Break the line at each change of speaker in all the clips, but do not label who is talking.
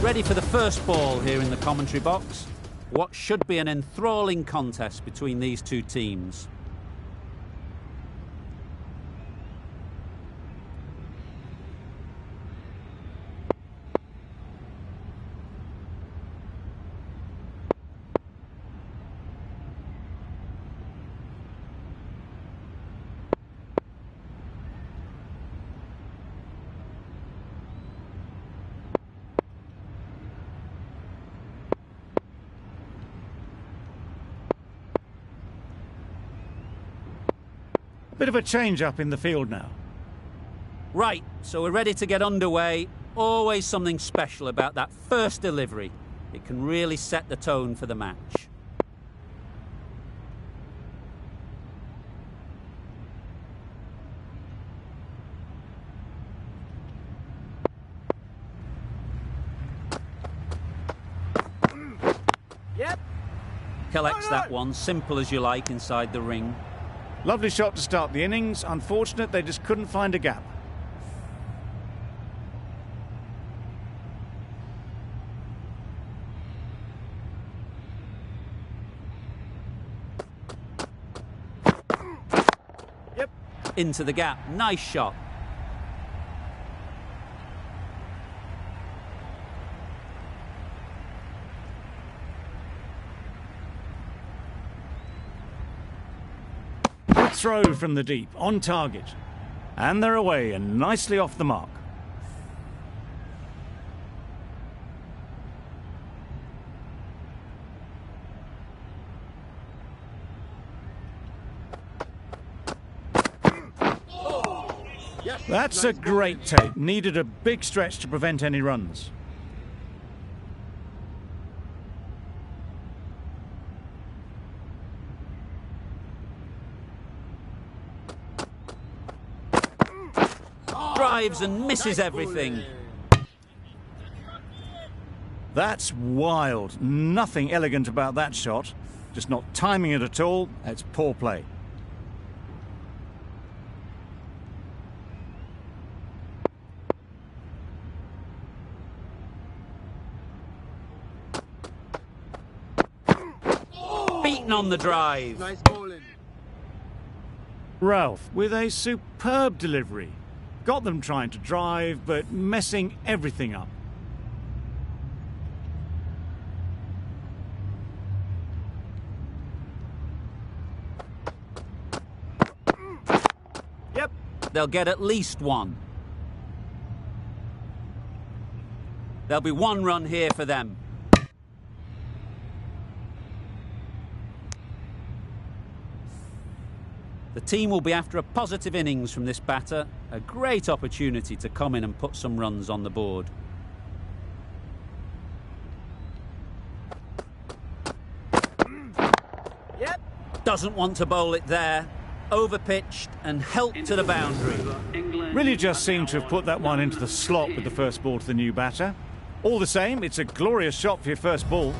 Ready for the first ball here in the commentary box. What should be an enthralling contest between these two teams.
Bit of a change-up in the field now.
Right, so we're ready to get underway. Always something special about that first delivery. It can really set the tone for the match.
Yep.
Collects that one, simple as you like, inside the ring.
Lovely shot to start the innings. Unfortunate they just couldn't find a gap.
Yep. Into the gap. Nice shot.
Throw from the deep, on target. And they're away and nicely off the mark. That's a great take. Needed a big stretch to prevent any runs.
Drives and misses everything.
That's wild. Nothing elegant about that shot. Just not timing it at all. It's poor play.
Beaten on the drive.
Nice bowling.
Ralph with a superb delivery. Got them trying to drive, but messing everything up.
Yep. They'll get at least one. There'll be one run here for them. The team will be after a positive innings from this batter. A great opportunity to come in and put some runs on the board.
Yep.
Doesn't want to bowl it there. Overpitched and helped to the boundary.
Really just seemed to have put that one into the slot with the first ball to the new batter. All the same, it's a glorious shot for your first ball.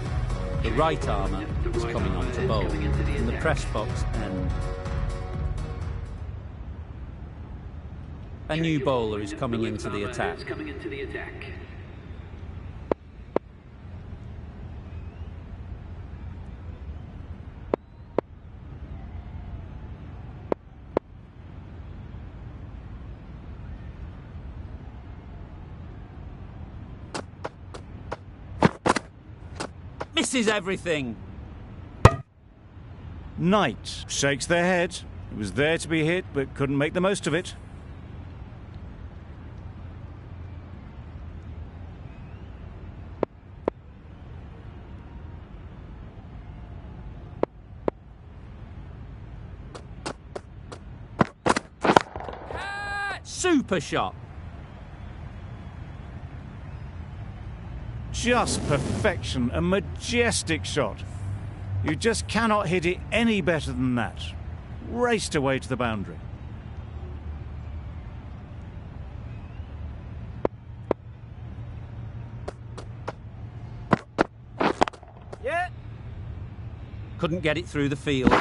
The right armour is coming on to bowl in the press box end. A new bowler is coming into the attack. Misses everything.
Knight shakes their head. It was there to be hit, but couldn't make the most of it.
Super shot.
Just perfection, a majestic shot. You just cannot hit it any better than that. Raced away to the boundary.
Yeah.
Couldn't get it through the field.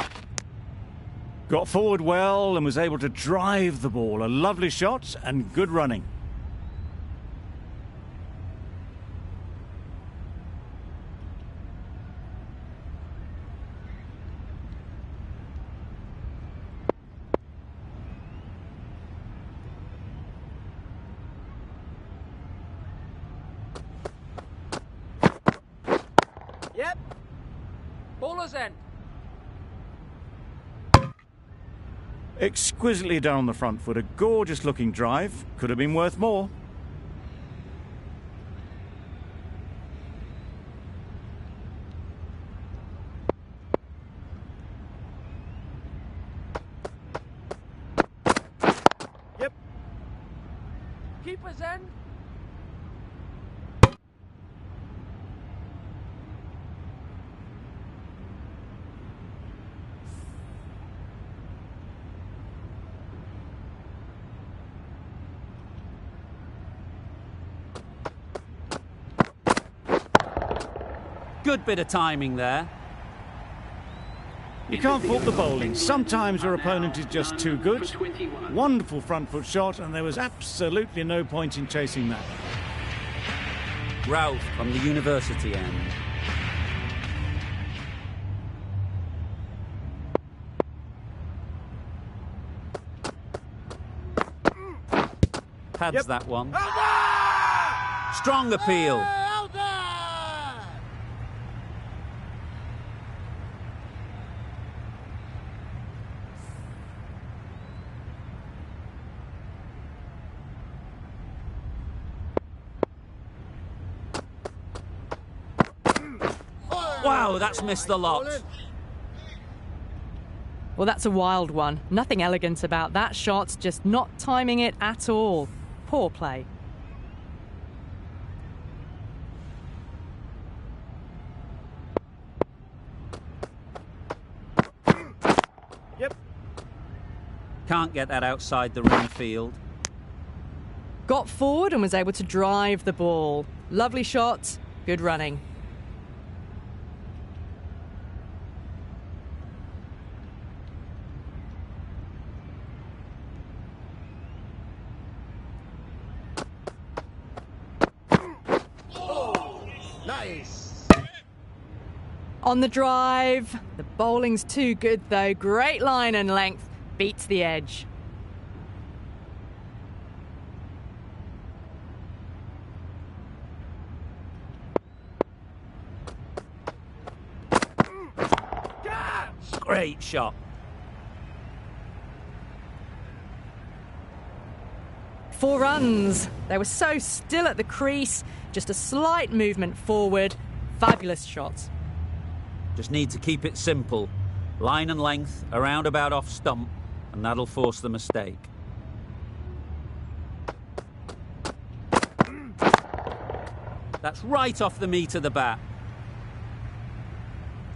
Got forward well and was able to drive the ball. A lovely shot and good running.
Yep. Bowler's end.
Exquisitely done on the front foot. A gorgeous looking drive. Could have been worth more.
Yep. Keeper's end.
Good bit of timing there.
You can't fault the bowling. Sometimes your opponent is just too good. Wonderful front foot shot, and there was absolutely no point in chasing that.
Ralph from the university end. Pads that one. Strong appeal. Wow, that's missed the lot.
Well, that's a wild one. Nothing elegant about that shot, just not timing it at all. Poor play.
Yep.
Can't get that outside the ring field.
Got forward and was able to drive the ball. Lovely shot, good running.
Nice.
On the drive, the bowling's too good though. Great line and length, beats the edge.
Great shot.
Four runs. They were so still at the crease, just a slight movement forward. Fabulous shots.
Just need to keep it simple. Line and length, around about off stump, and that'll force the mistake. That's right off the meat of the bat.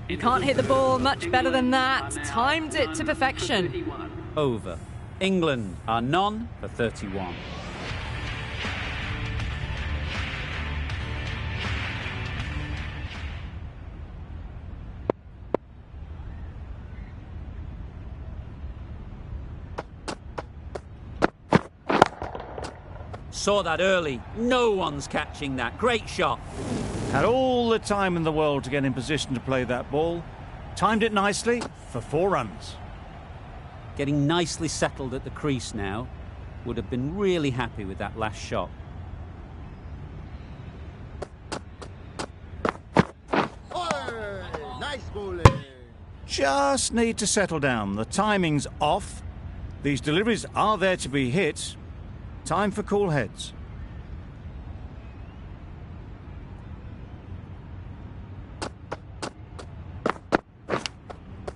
You can't hit the ball much better than that. Timed it to perfection.
Over. England are none for 31. Saw that early. No one's catching that. Great shot.
Had all the time in the world to get in position to play that ball. Timed it nicely for 4 runs.
Getting nicely settled at the crease now. Would have been really happy with that last shot.
Nice bowling.
Just need to settle down. The timing's off. These deliveries are there to be hit. Time for cool heads.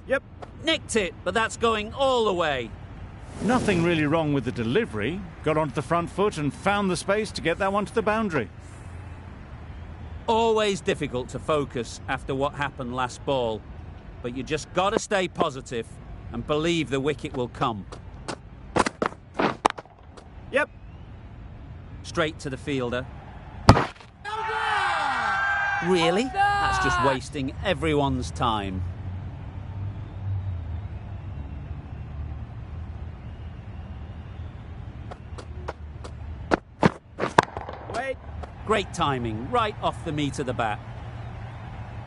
Yep.
Nicked it, but that's going all the way.
Nothing really wrong with the delivery. Got onto the front foot and found the space to get that one to the boundary.
Always difficult to focus after what happened last ball, but you just got to stay positive and believe the wicket will come.
Yep.
Straight to the fielder. Really? That's just wasting everyone's time.
Wait.
Great timing, right off the meat of the bat.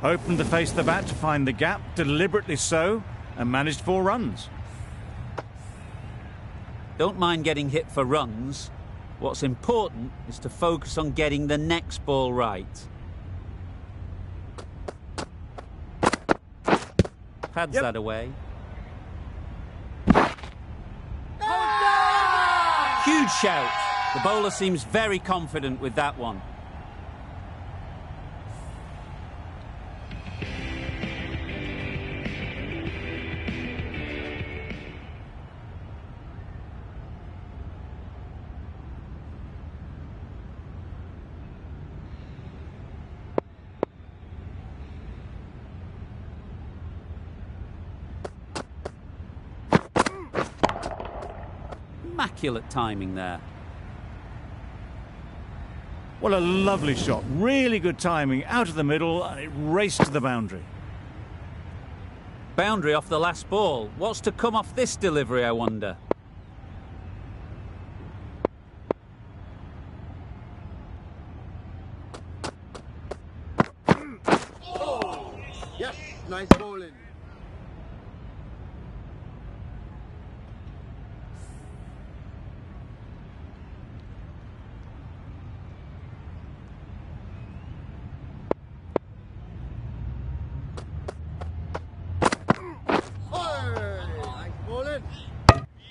Opened the face of the bat to find the gap, deliberately so, and managed 4 runs.
Don't mind getting hit for runs, What's important is to focus on getting the next ball right. Pads that away. Huge shout. The bowler seems very confident with that one. Immaculate timing there.
Well, a lovely shot. Really good timing. Out of the middle, and it raced to the boundary.
Boundary off the last ball. What's to come off this delivery, I wonder?
Yes, nice bowling.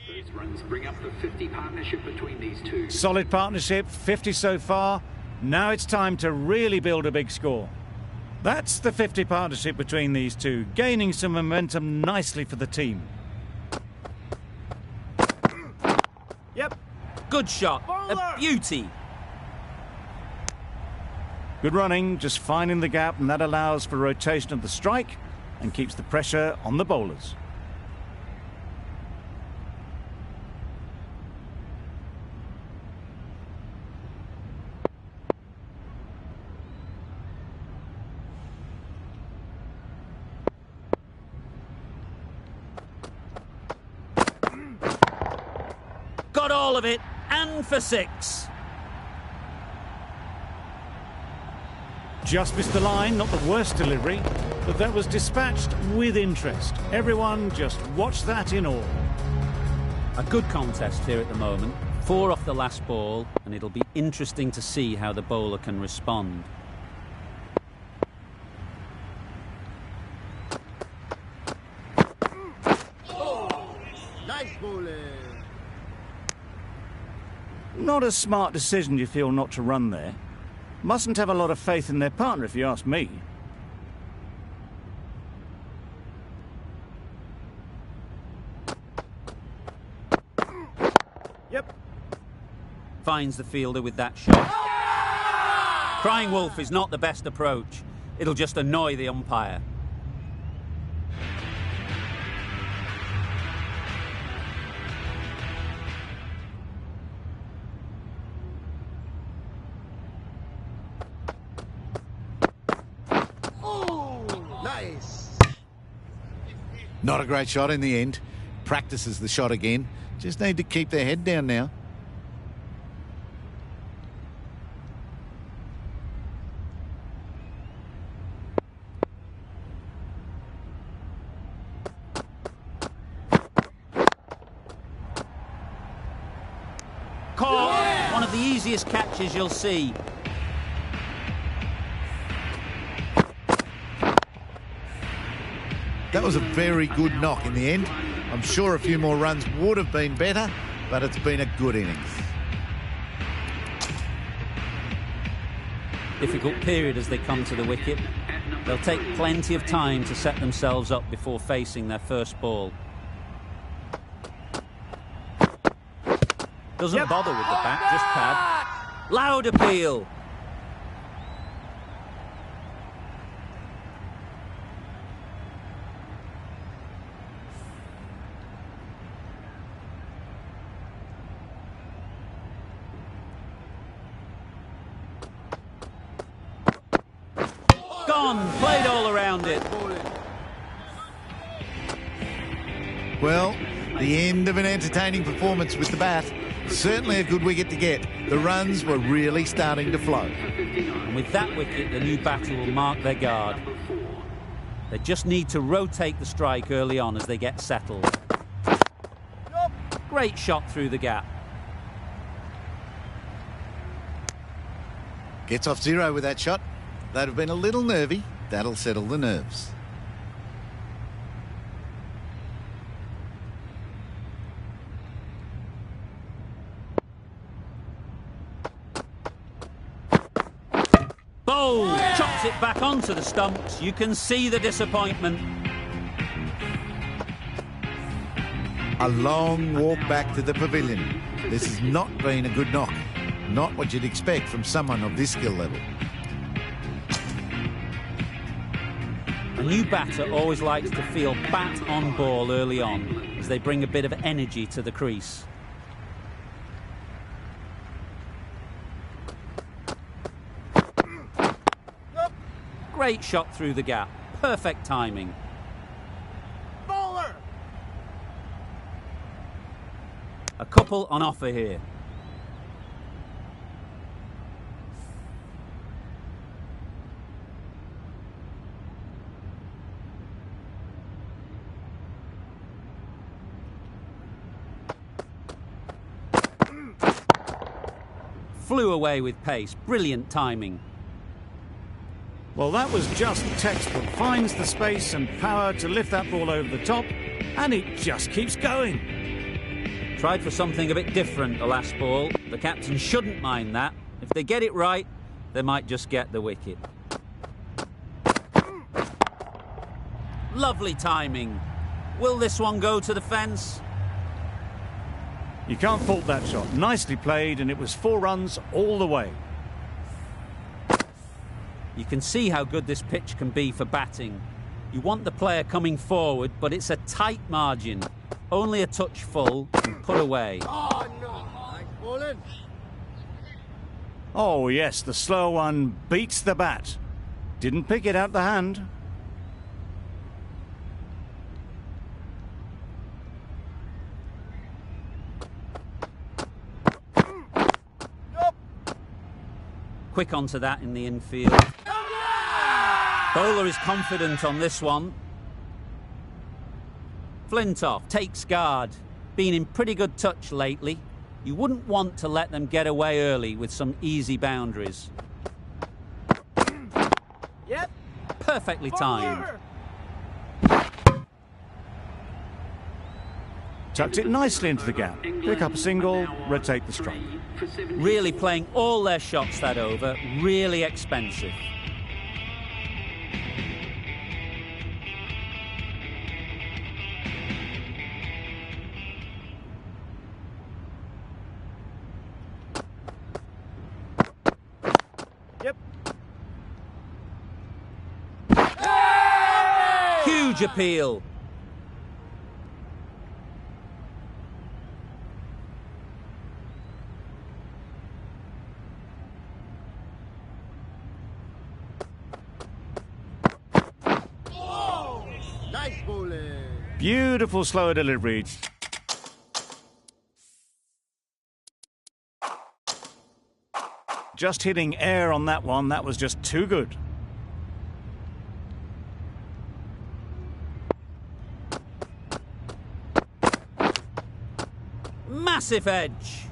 These runs bring up the 50 partnership between these two.
Solid partnership, 50 so far. Now it's time to really build a big score. That's the 50 partnership between these two, gaining some momentum nicely for the team.
Yep.
Good shot.
Bowler!
A beauty.
Good running, just finding the gap, and that allows for rotation of the strike and keeps the pressure on the bowlers.
Got all of it, and for 6.
Just missed the line, not the worst delivery, but that was dispatched with interest. Everyone just watched that in awe.
A good contest here at the moment. 4 off the last ball, and it'll be interesting to see how the bowler can respond.
Nice bowling.
Not a smart decision, you feel, not to run there. Mustn't have a lot of faith in their partner, if you ask me.
Yep.
Finds the fielder with that shot. Crying wolf is not the best approach. It'll just annoy the umpire.
Nice.
Not a great shot in the end. Practices the shot again. Just need to keep their head down now.
Caught! One of the easiest catches you'll see.
That was a very good knock in the end. I'm sure a few more runs would have been better, but it's been a good innings.
Difficult period as they come to the wicket. They'll take plenty of time to set themselves up before facing their first ball. Doesn't bother with the bat, just pad. Loud appeal. Gone, played all around it.
Well, the end of an entertaining performance with the bat. Certainly a good wicket to get. The runs were really starting to flow.
And with that wicket, the new batter will mark their guard. They just need to rotate the strike early on as they get settled. Great shot through the gap.
Gets off zero with that shot. They'd have been a little nervy. That'll settle the nerves.
Bowl! Chops it back onto the stumps. You can see the disappointment.
A long walk back to the pavilion. This has not been a good knock. Not what you'd expect from someone of this skill level.
A new batter always likes to feel bat on ball early on, as they bring a bit of energy to the crease. Great shot through the gap. Perfect timing.
Bowler!
A couple on offer here. Flew away with pace. Brilliant timing.
Well, that was just textbook. Finds the space and power to lift that ball over the top, and it just keeps going.
Tried for something a bit different the last ball. The captain shouldn't mind that. If they get it right, they might just get the wicket. Lovely timing. Will this one go to the fence?
You can't fault that shot. Nicely played, and it was 4 runs all the way.
You can see how good this pitch can be for batting. You want the player coming forward, but it's a tight margin. Only a touch full and put away.
Oh, no. Nice bowling.
Oh, yes, the slow one beats the bat. Didn't pick it out the hand.
Quick onto that in the infield. Bowler is confident on this one. Flintoff takes guard. Been in pretty good touch lately. You wouldn't want to let them get away early with some easy boundaries.
Yep.
Perfectly timed.
Tucked it nicely into the gap. Pick up a single, rotate the strike.
Really playing all their shots that over. Really expensive.
Yep.
Huge appeal.
Nice bowling.
Beautiful slower delivery. Just hitting air on that one, that was just too good.
Massive edge.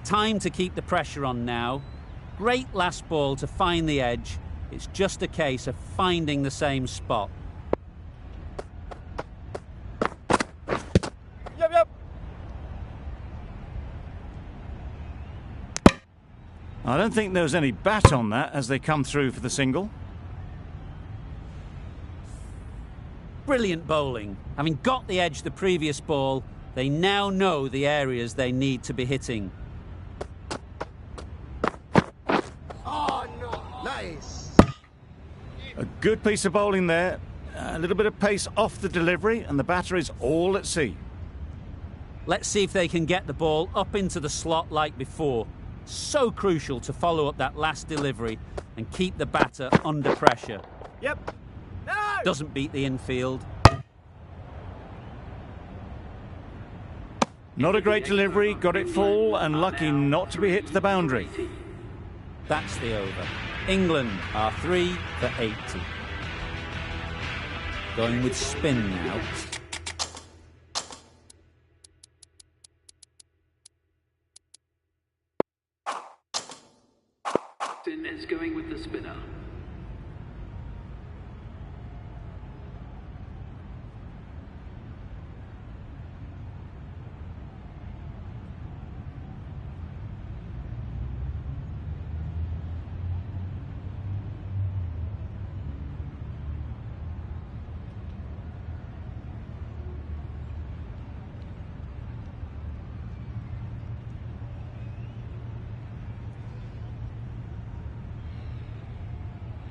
Time to keep the pressure on now. Great last ball to find the edge. It's just a case of finding the same spot.
Yep.
I don't think there was any bat on that as they come through for the single.
Brilliant bowling. Having got the edge the previous ball, they now know the areas they need to be hitting.
Oh, no. Nice.
A good piece of bowling there. A little bit of pace off the delivery, and the batter is all at sea.
Let's see if they can get the ball up into the slot like before. So crucial to follow up that last delivery and keep the batter under pressure.
Yep. No.
Doesn't beat the infield.
Not a great delivery, got it full, and lucky not to be hit to the boundary.
That's the over. England are 3 for 80. Going with spin now.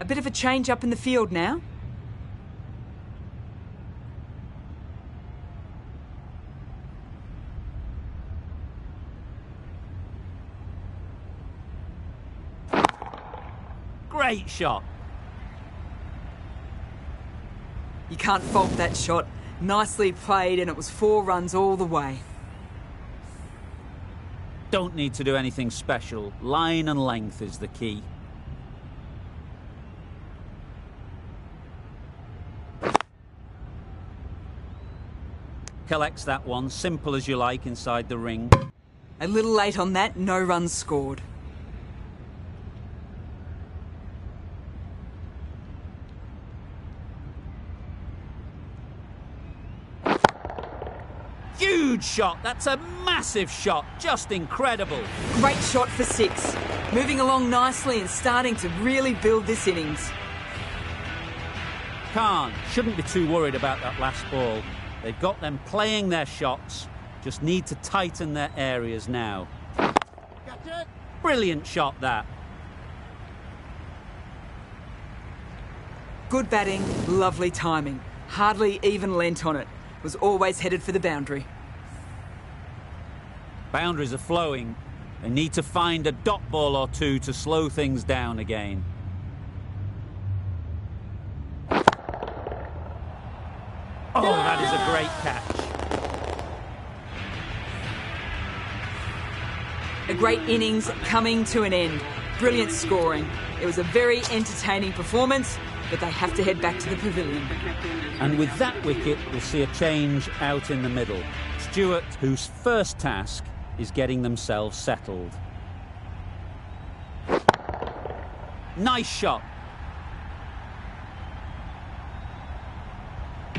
A bit of a change up in the field now.
Great shot.
You can't fault that shot. Nicely played, and it was 4 runs all the way.
Don't need to do anything special. Line and length is the key. Collects that one, simple as you like, inside the ring.
A little late on that, no runs scored.
Huge shot. That's a massive shot. Just incredible.
Great shot for 6. Moving along nicely and starting to really build this innings.
Shouldn't be too worried about that last ball. They've got them playing their shots. Just need to tighten their areas now. Brilliant shot, that.
Good batting, lovely timing. Hardly even lent on it. Was always headed for the boundary.
Boundaries are flowing. They need to find a dot ball or two to slow things down again. Oh, that is a great catch.
A great innings coming to an end. Brilliant scoring. It was a very entertaining performance, but they have to head back to the pavilion.
And with that wicket, we'll see a change out in the middle. Stewart, whose first task is getting themselves settled. Nice shot.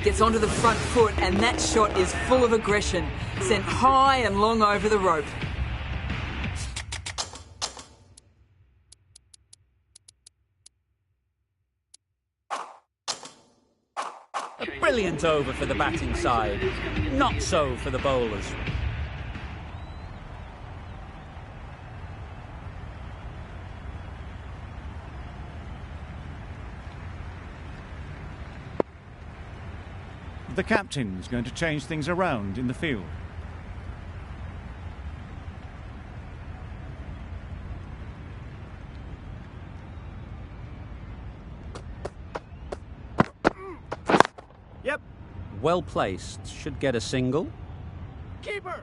Gets onto the front foot, and that shot is full of aggression. Sent high and long over the rope.
A brilliant over for the batting side. Not so for the bowlers.
The captain's going to change things around in the field.
Yep.
Well placed. Should get a single.
Keeper.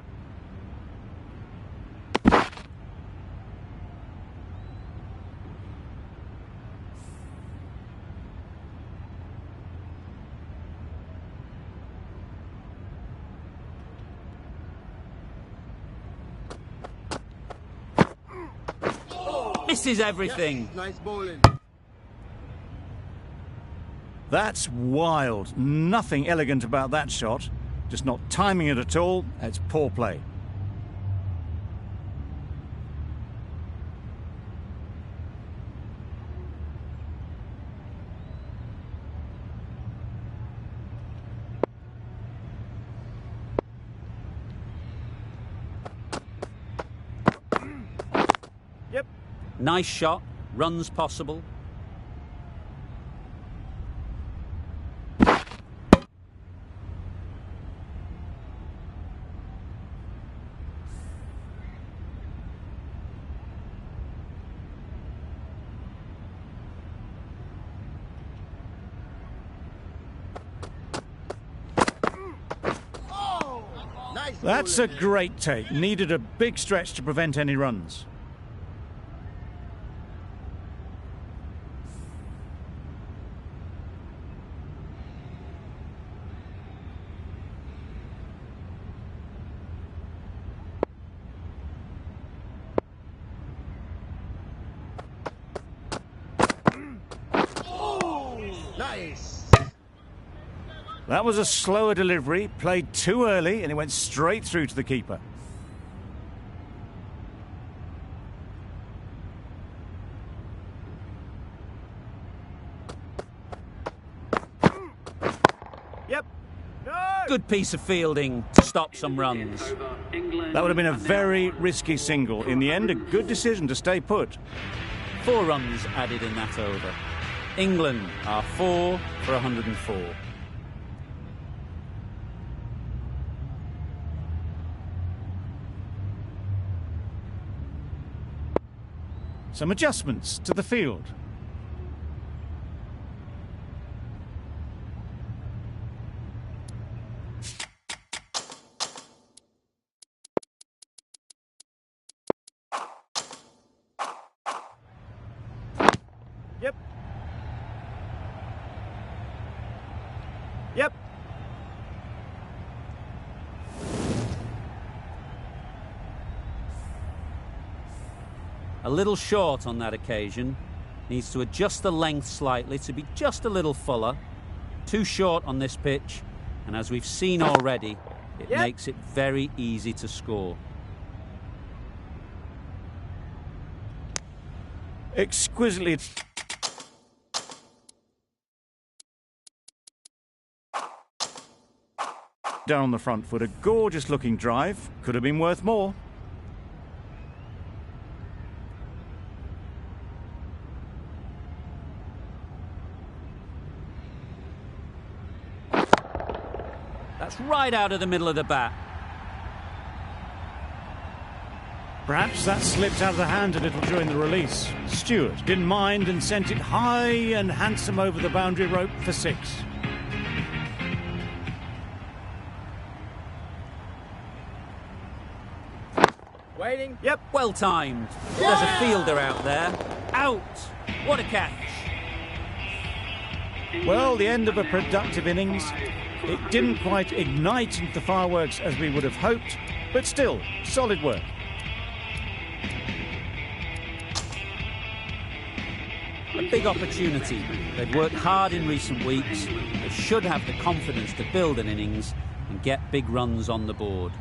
Misses everything.
Nice bowling.
That's wild. Nothing elegant about that shot. Just not timing it at all. It's poor play.
Yep.
Nice shot. Runs possible.
Nice.
That's a
bowling.
great take. Needed a big stretch to prevent any runs.
Nice.
That was a slower delivery, played too early, and it went straight through to the keeper.
Yep. No.
Good piece of fielding to stop some runs.
That would have been a very risky single. In the end, a good decision to stay put.
4 runs added in that over. England are 4 for 104.
Some adjustments to the field.
Yep. Yep.
A little short on that occasion. Needs to adjust the length slightly to be just a little fuller. Too short on this pitch, and as we've seen already, it makes it very easy to score.
Exquisitely. Down the front foot, a gorgeous looking drive. Could have been worth more.
That's right out of the middle of the bat.
Perhaps that slipped out of the hand a little during the release. Stewart didn't mind and sent it high and handsome over the boundary rope for 6.
Waiting. Yep.
Well timed. There's a fielder out there. Out. What a catch.
Well, the end of a productive innings. It didn't quite ignite into the fireworks as we would have hoped, but still, solid work.
A big opportunity. They've worked hard in recent weeks. They should have the confidence to build an innings and get big runs on the board.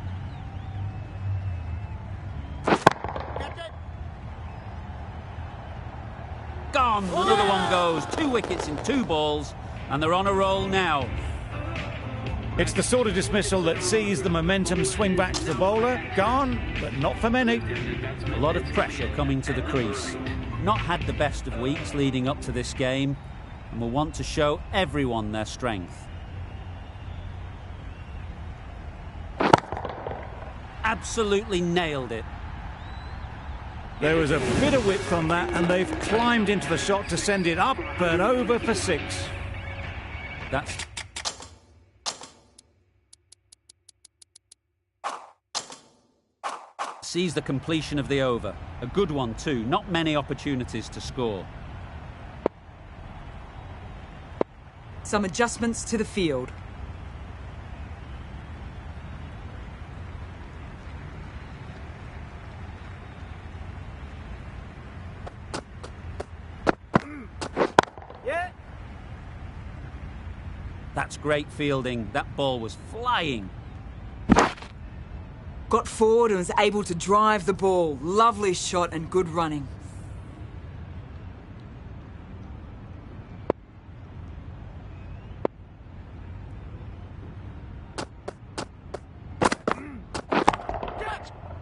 Gone. Another one goes. 2 wickets in 2 balls, and they're on a roll now.
It's the sort of dismissal that sees the momentum swing back to the bowler. Gone, but not for many.
A lot of pressure coming to the crease. Not had the best of weeks leading up to this game, and will want to show everyone their strength. Absolutely nailed it.
There was a bit of width on that, and they've climbed into the shot to send it up and over for 6.
That's... sees the completion of the over. A good one too. Not many opportunities to score.
Some adjustments to the field.
Yeah.
That's great fielding. That ball was flying.
Got forward and was able to drive the ball. Lovely shot and good running.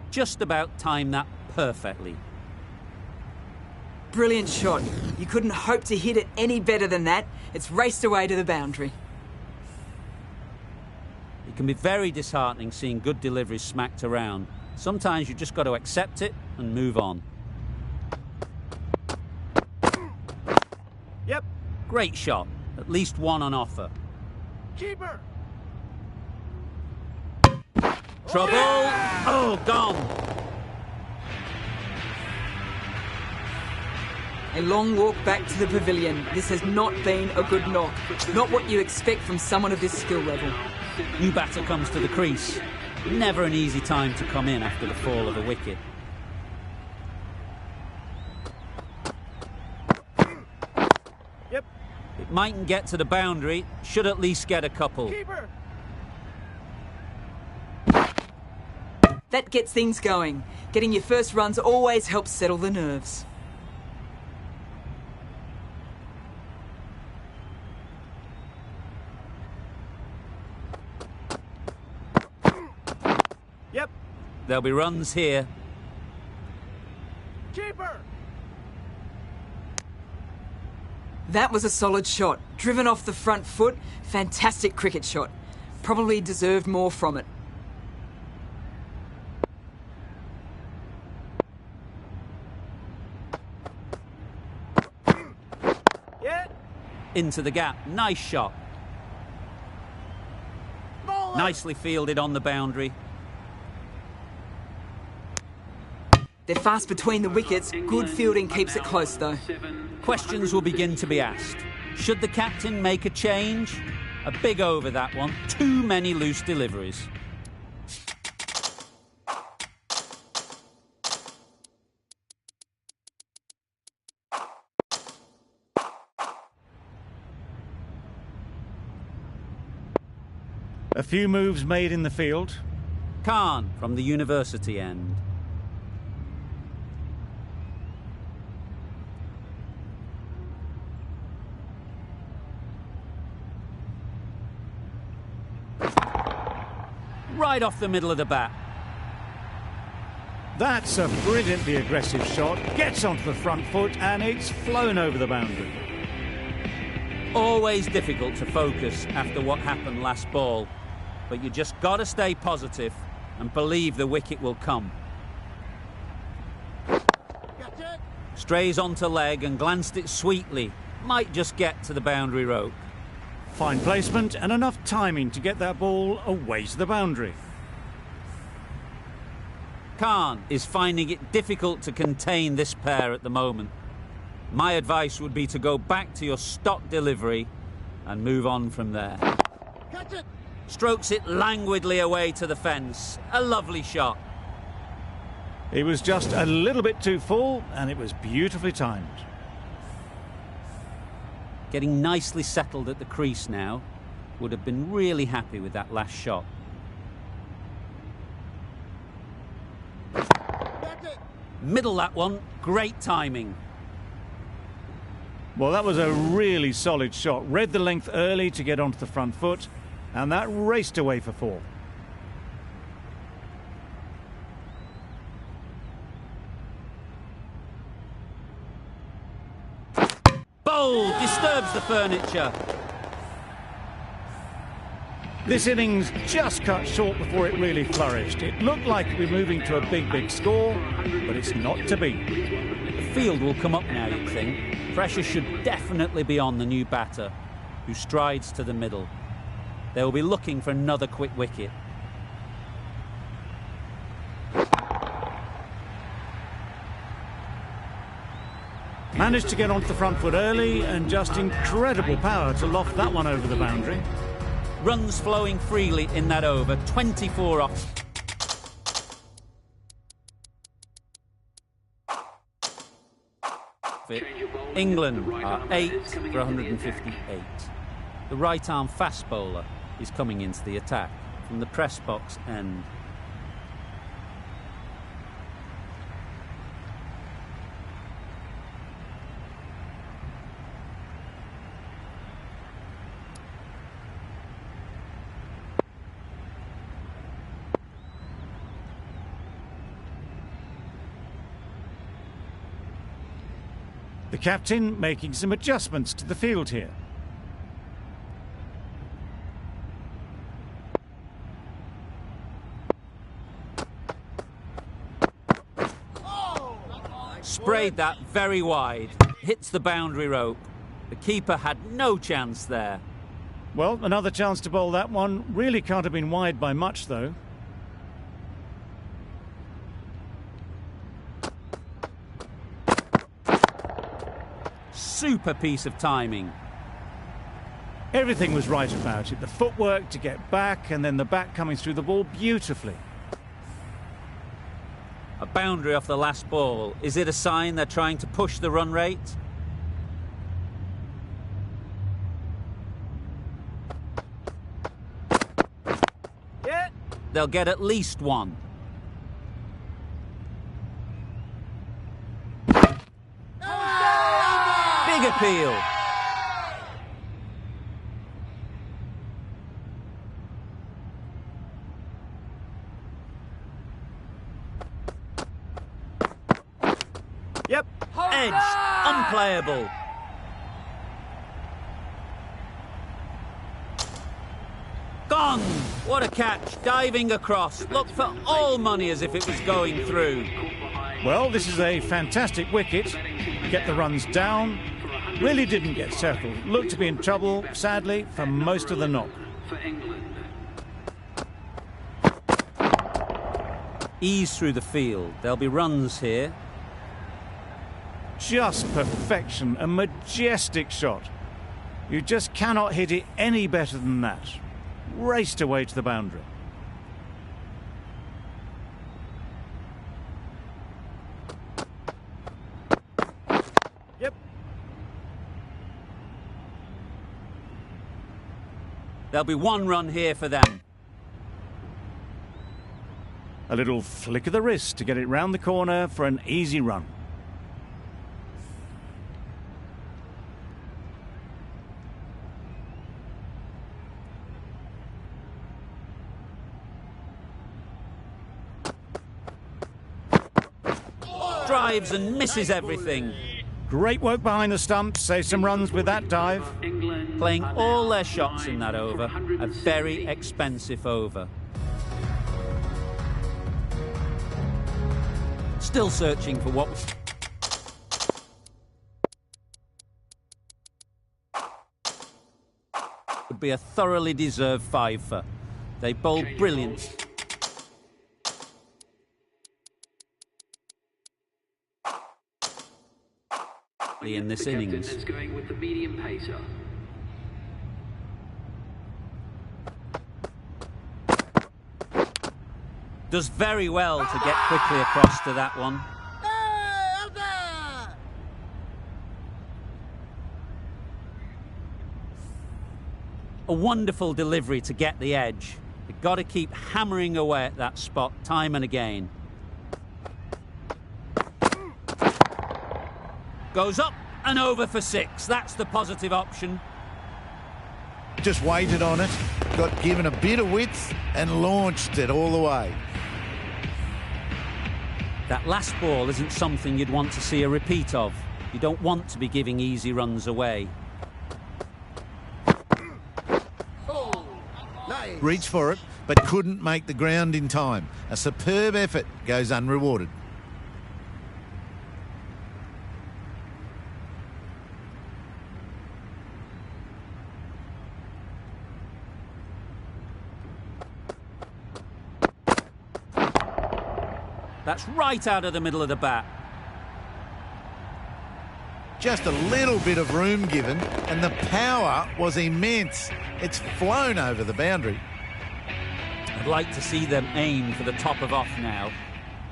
Just about timed that perfectly.
Brilliant shot. You couldn't hope to hit it any better than that. It's raced away to the boundary.
It can be very disheartening seeing good deliveries smacked around. Sometimes you've just got to accept it and move on.
Yep.
Great shot. At least one on offer.
Keeper.
Trouble. Oh, gone.
A long walk back to the pavilion. This has not been a good knock. Not what you expect from someone of this skill level.
New batter comes to the crease. Never an easy time to come in after the fall of a wicket.
Yep.
It mightn't get to the boundary. Should at least get a couple.
Keeper.
That gets things going. Getting your first runs always helps settle the nerves.
Yep.
There'll be runs here.
Keeper.
That was a solid shot. Driven off the front foot. Fantastic cricket shot. Probably deserved more from it.
Yeah.
Into the gap. Nice shot.
Bowler.
Nicely fielded on the boundary.
They're fast between the wickets. Good fielding keeps it close, though.
Questions will begin to be asked. Should the captain make a change? A big over, that one. Too many loose deliveries.
A few moves made in the field.
Khan from the university end. Right off the middle of the bat.
That's a brilliantly aggressive shot. Gets onto the front foot and it's flown over the boundary.
Always difficult to focus after what happened last ball, but you just got to stay positive and believe the wicket will come. Strays onto leg and glanced it sweetly. Might just get to the boundary rope.
Fine placement and enough timing to get that ball away to the boundary.
Khan is finding it difficult to contain this pair at the moment. My advice would be to go back to your stock delivery and move on from there.
Catch it.
Strokes it languidly away to the fence. A lovely shot.
It was just a little bit too full and it was beautifully timed.
Getting nicely settled at the crease now. Would have been really happy with that last shot.
That's it.
Middle that one. Great timing.
Well, that was a really solid shot. Read the length early to get onto the front foot, and that raced away for 4.
Bold! Disturbs the furniture.
This innings just cut short before it really flourished. It looked like we're moving to a big score, but it's not to be.
The field will come up now, you'd think. Pressure should definitely be on the new batter, who strides to the middle. They will be looking for another quick wicket.
Managed to get onto the front foot early and just incredible power to loft that one over the boundary.
Runs flowing freely in that over. 24 off. England are 8 for 158. The right-arm fast bowler is coming into the attack from the press box end.
The captain making some adjustments to the field here.
Sprayed that very wide. Hits the boundary rope. The keeper had no chance there.
Well, another chance to bowl that one. Really can't have been wide by much, though.
Super piece of timing.
Everything was right about it. The footwork to get back and then the bat coming through the ball beautifully.
A boundary off the last ball. Is it a sign they're trying to push the run rate?
Yeah.
They'll get at least one. Big appeal.
Yep.
Edged. Unplayable. Gone! What a catch, diving across. Looked for all money as if it was going through.
Well, this is a fantastic wicket. Get the runs down. Really didn't get settled. Looked to be in trouble, sadly, for most of the knock.
For England.
Ease through the field. There'll be runs here.
Just perfection, a majestic shot. You just cannot hit it any better than that. Raced away to the boundary.
Yep.
There'll be one run here for them.
A little flick of the wrist to get it round the corner for an easy run.
Drives and misses everything.
Great work behind the stumps, save some runs with that dive.
England
Playing
are
all
now
their shots in
tied
that over.
for
A very
178.
expensive over. Still searching for what would be a thoroughly deserved fiver. They bowled brilliant. In this
The captain
innings.
is going with the medium pacer.
Does very well to get quickly across to that one.
Hey, out there!
A wonderful delivery to get the edge. You've got to keep hammering away at that spot time and again. Goes up and over for 6. That's the positive option.
Just waited on it, got given a bit of width and launched it all the way.
That last ball isn't something you'd want to see a repeat of. You don't want to be giving easy runs away.
Nice.
Reached for it, but couldn't make the ground in time. A superb effort goes unrewarded.
That's right out of the middle of the bat.
Just a little bit of room given, and the power was immense. It's flown over the boundary.
I'd like to see them aim for the top of off now.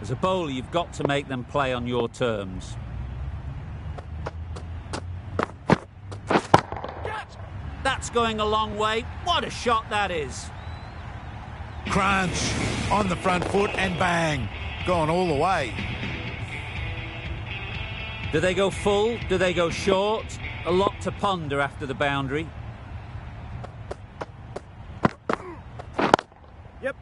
As a bowler, you've got to make them play on your terms. That's going a long way. What a shot that is.
Crunch on the front foot and bang. Gone all the way.
Do they go full? Do they go short? A lot to ponder after the boundary.
Yep.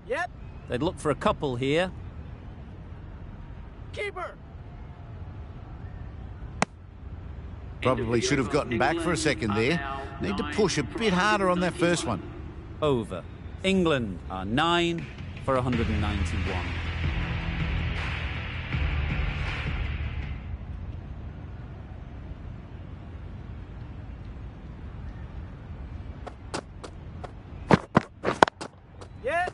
Yep.
They'd look for a couple here.
Keeper.
Probably should have gotten back for a second there. Need to push a bit harder on that first one.
Over. England are 9 for 191.
Yep.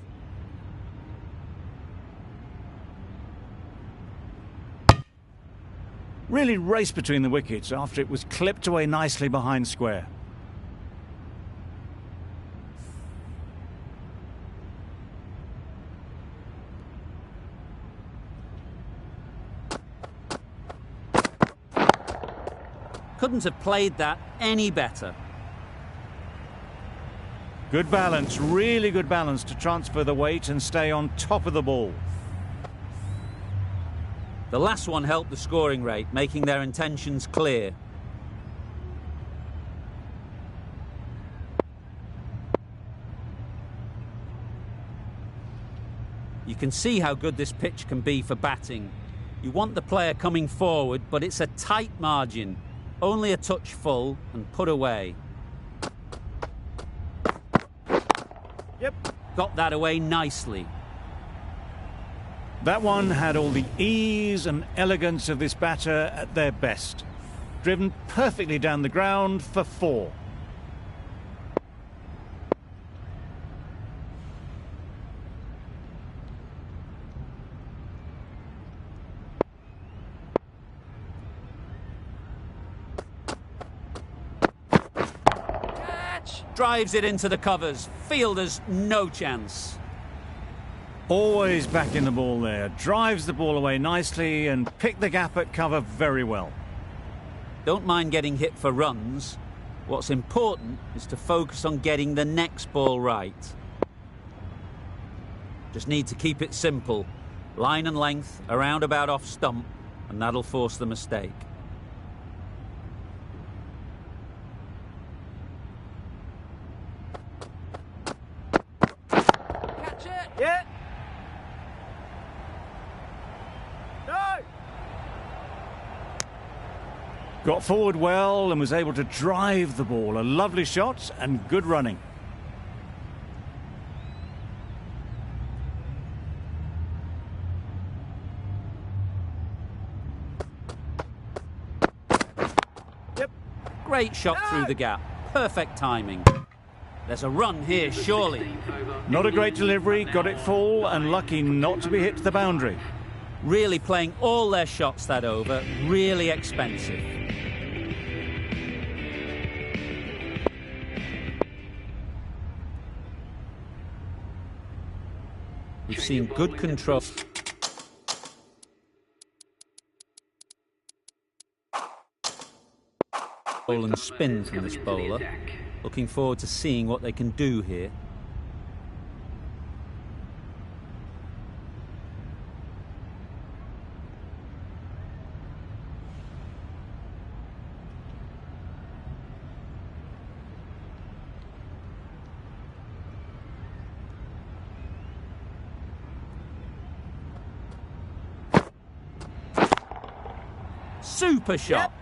Really raced between the wickets after it was clipped away nicely behind square.
Couldn't have played that any better.
Good balance, really good balance to transfer the weight and stay on top of the ball.
The last one helped the scoring rate, making their intentions clear. You can see how good this pitch can be for batting. You want the player coming forward, but it's a tight margin. Only a touch full and put away.
Yep.
Got that away nicely.
That one had all the ease and elegance of this batter at their best. Driven perfectly down the ground for 4.
Drives it into the covers. Fielders, no chance.
Always back in the ball there. Drives the ball away nicely and picked the gap at cover very well.
Don't mind getting hit for runs. What's important is to focus on getting the next ball right. Just need to keep it simple. Line and length, around about off stump, and that'll force the mistake.
Yeah. No.
Got forward well and was able to drive the ball. A lovely shot and good running.
Yep.
Great shot through the gap. Perfect timing. There's a run here, surely.
Not a great delivery, got it full and lucky not to be hit to the boundary.
Really playing all their shots that over. Really expensive. We've seen good control. And spin from this bowler. Looking forward to seeing what they can do here. Super shot.
Yep.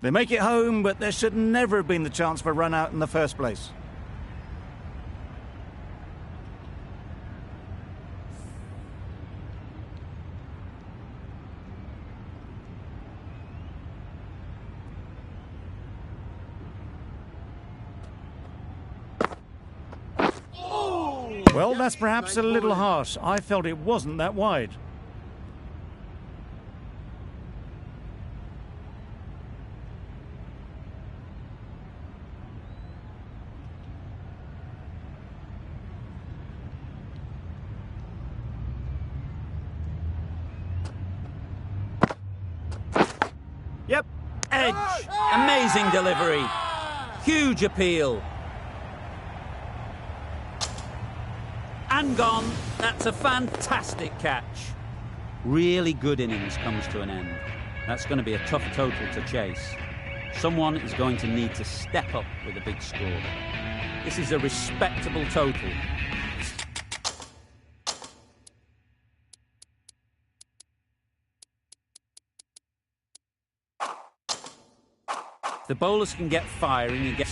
They make it home, but there should never have been the chance for a run out in the first place. Well, that's perhaps a little harsh. I felt it wasn't that wide.
Yep.
Edge. Amazing delivery. Huge appeal. And gone. That's a fantastic catch. Really good innings comes to an end. That's going to be a tough total to chase. Someone is going to need to step up with a big score. This is a respectable total. The bowlers can get firing and get...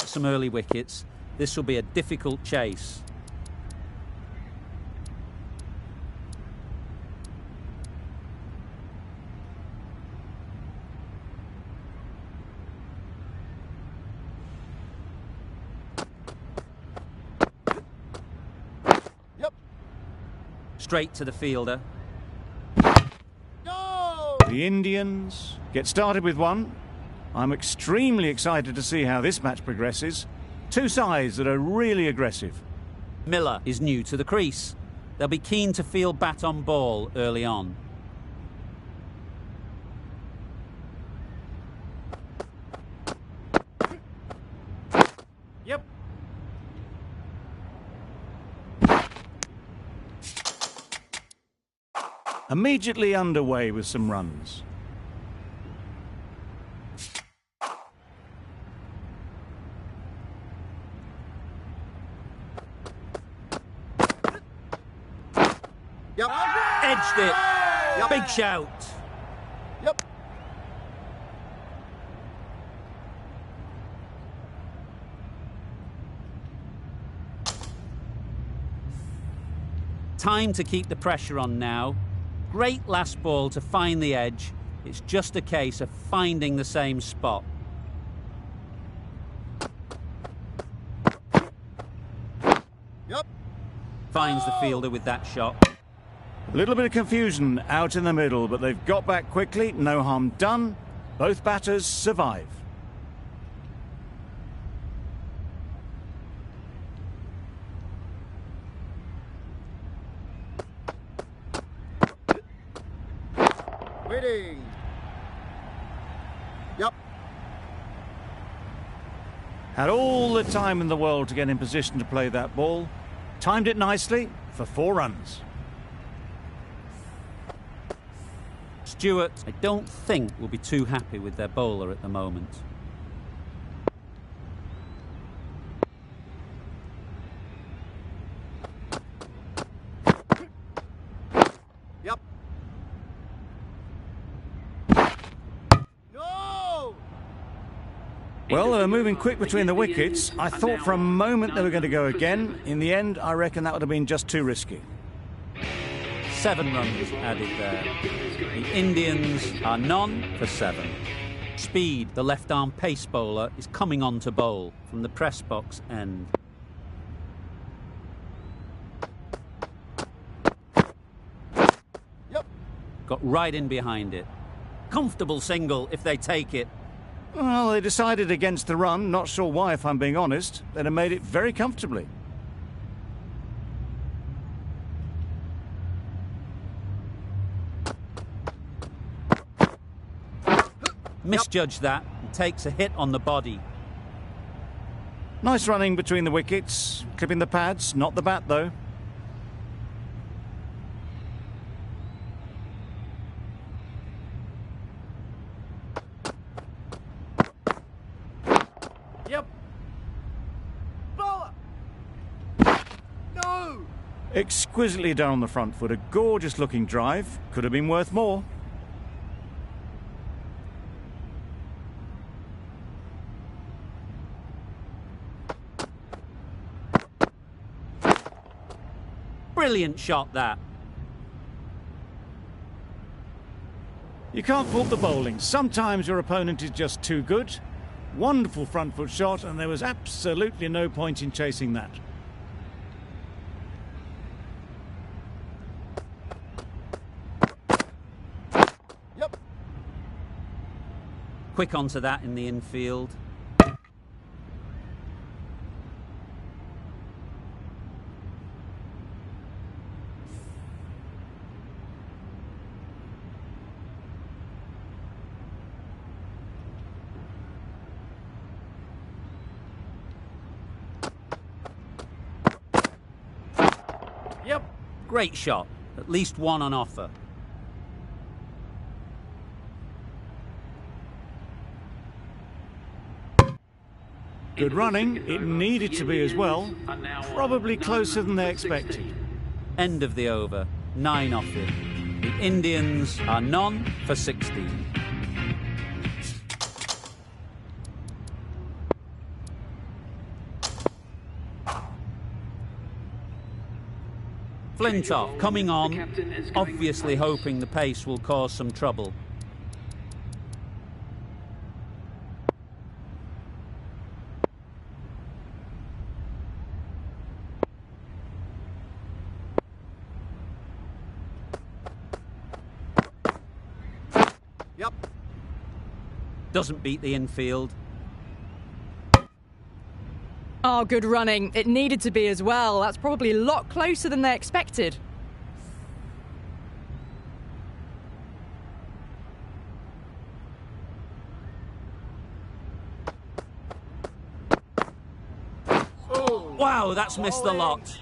some early wickets. This will be a difficult chase. Straight to the fielder.
The Indians get started with one. I'm extremely excited to see how this match progresses. Two sides that are really aggressive.
Miller is new to the crease. They'll be keen to field bat on ball early on.
Yep.
Immediately underway with some runs.
Yep.
Edged it.
Yep.
Big shout.
Yep.
Time to keep the pressure on now. Great last ball to find the edge. It's just a case of finding the same spot.
Yep.
Finds the fielder with that shot.
A little bit of confusion out in the middle, but they've got back quickly. No harm done. Both batters survive.
Waiting. Yep.
Had all the time in the world to get in position to play that ball. Timed it nicely for 4 runs.
Stewart, I don't think, will be too happy with their bowler at the moment.
Yep. No!
Well, they were moving quick between the wickets. I thought for a moment they were going to go again. In the end, I reckon that would have been just too risky.
7 runs added there. The Indians are none for 7. Speed, the left-arm pace bowler, is coming on to bowl from the press box end.
Yep.
Got right in behind it. Comfortable single if they take it.
Well, they decided against the run. Not sure why, if I'm being honest. They'd have made it very comfortably.
Misjudged that and takes a hit on the body.
Nice running between the wickets. Clipping the pads, not the bat, though.
Yep. Bowler. No!
Exquisitely done on the front foot. A gorgeous-looking drive. Could have been worth more.
Brilliant shot, that.
You can't fault the bowling. Sometimes your opponent is just too good. Wonderful front foot shot, and there was absolutely no point in chasing that.
Yep.
Quick onto that in the infield.
Yep.
Great shot. At least one on offer.
Good running. It needed to be as well. Probably closer than they expected.
End of the over. 9 off it. The Indians are none for 16. Flintoff coming on, obviously hoping the pace will cause some trouble.
Yep.
Doesn't beat the infield.
Oh, good running. It needed to be as well. That's probably a lot closer than they expected.
Wow, that's missed the lot.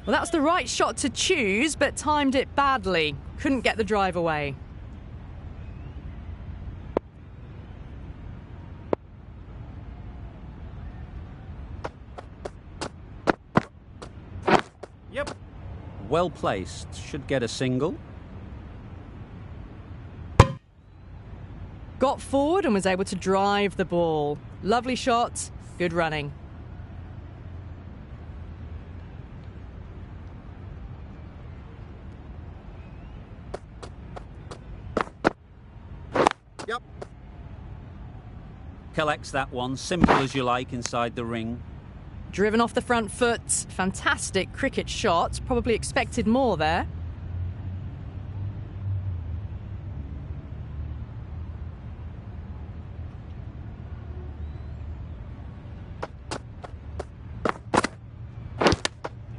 Well, that's the right shot to choose, but timed it badly. Couldn't get the drive away.
Yep.
Well placed. Should get a single.
Got forward and was able to drive the ball. Lovely shot, good running.
Yep.
Collects that one, simple as you like, inside the ring.
Driven off the front foot, fantastic cricket shot. Probably expected more there.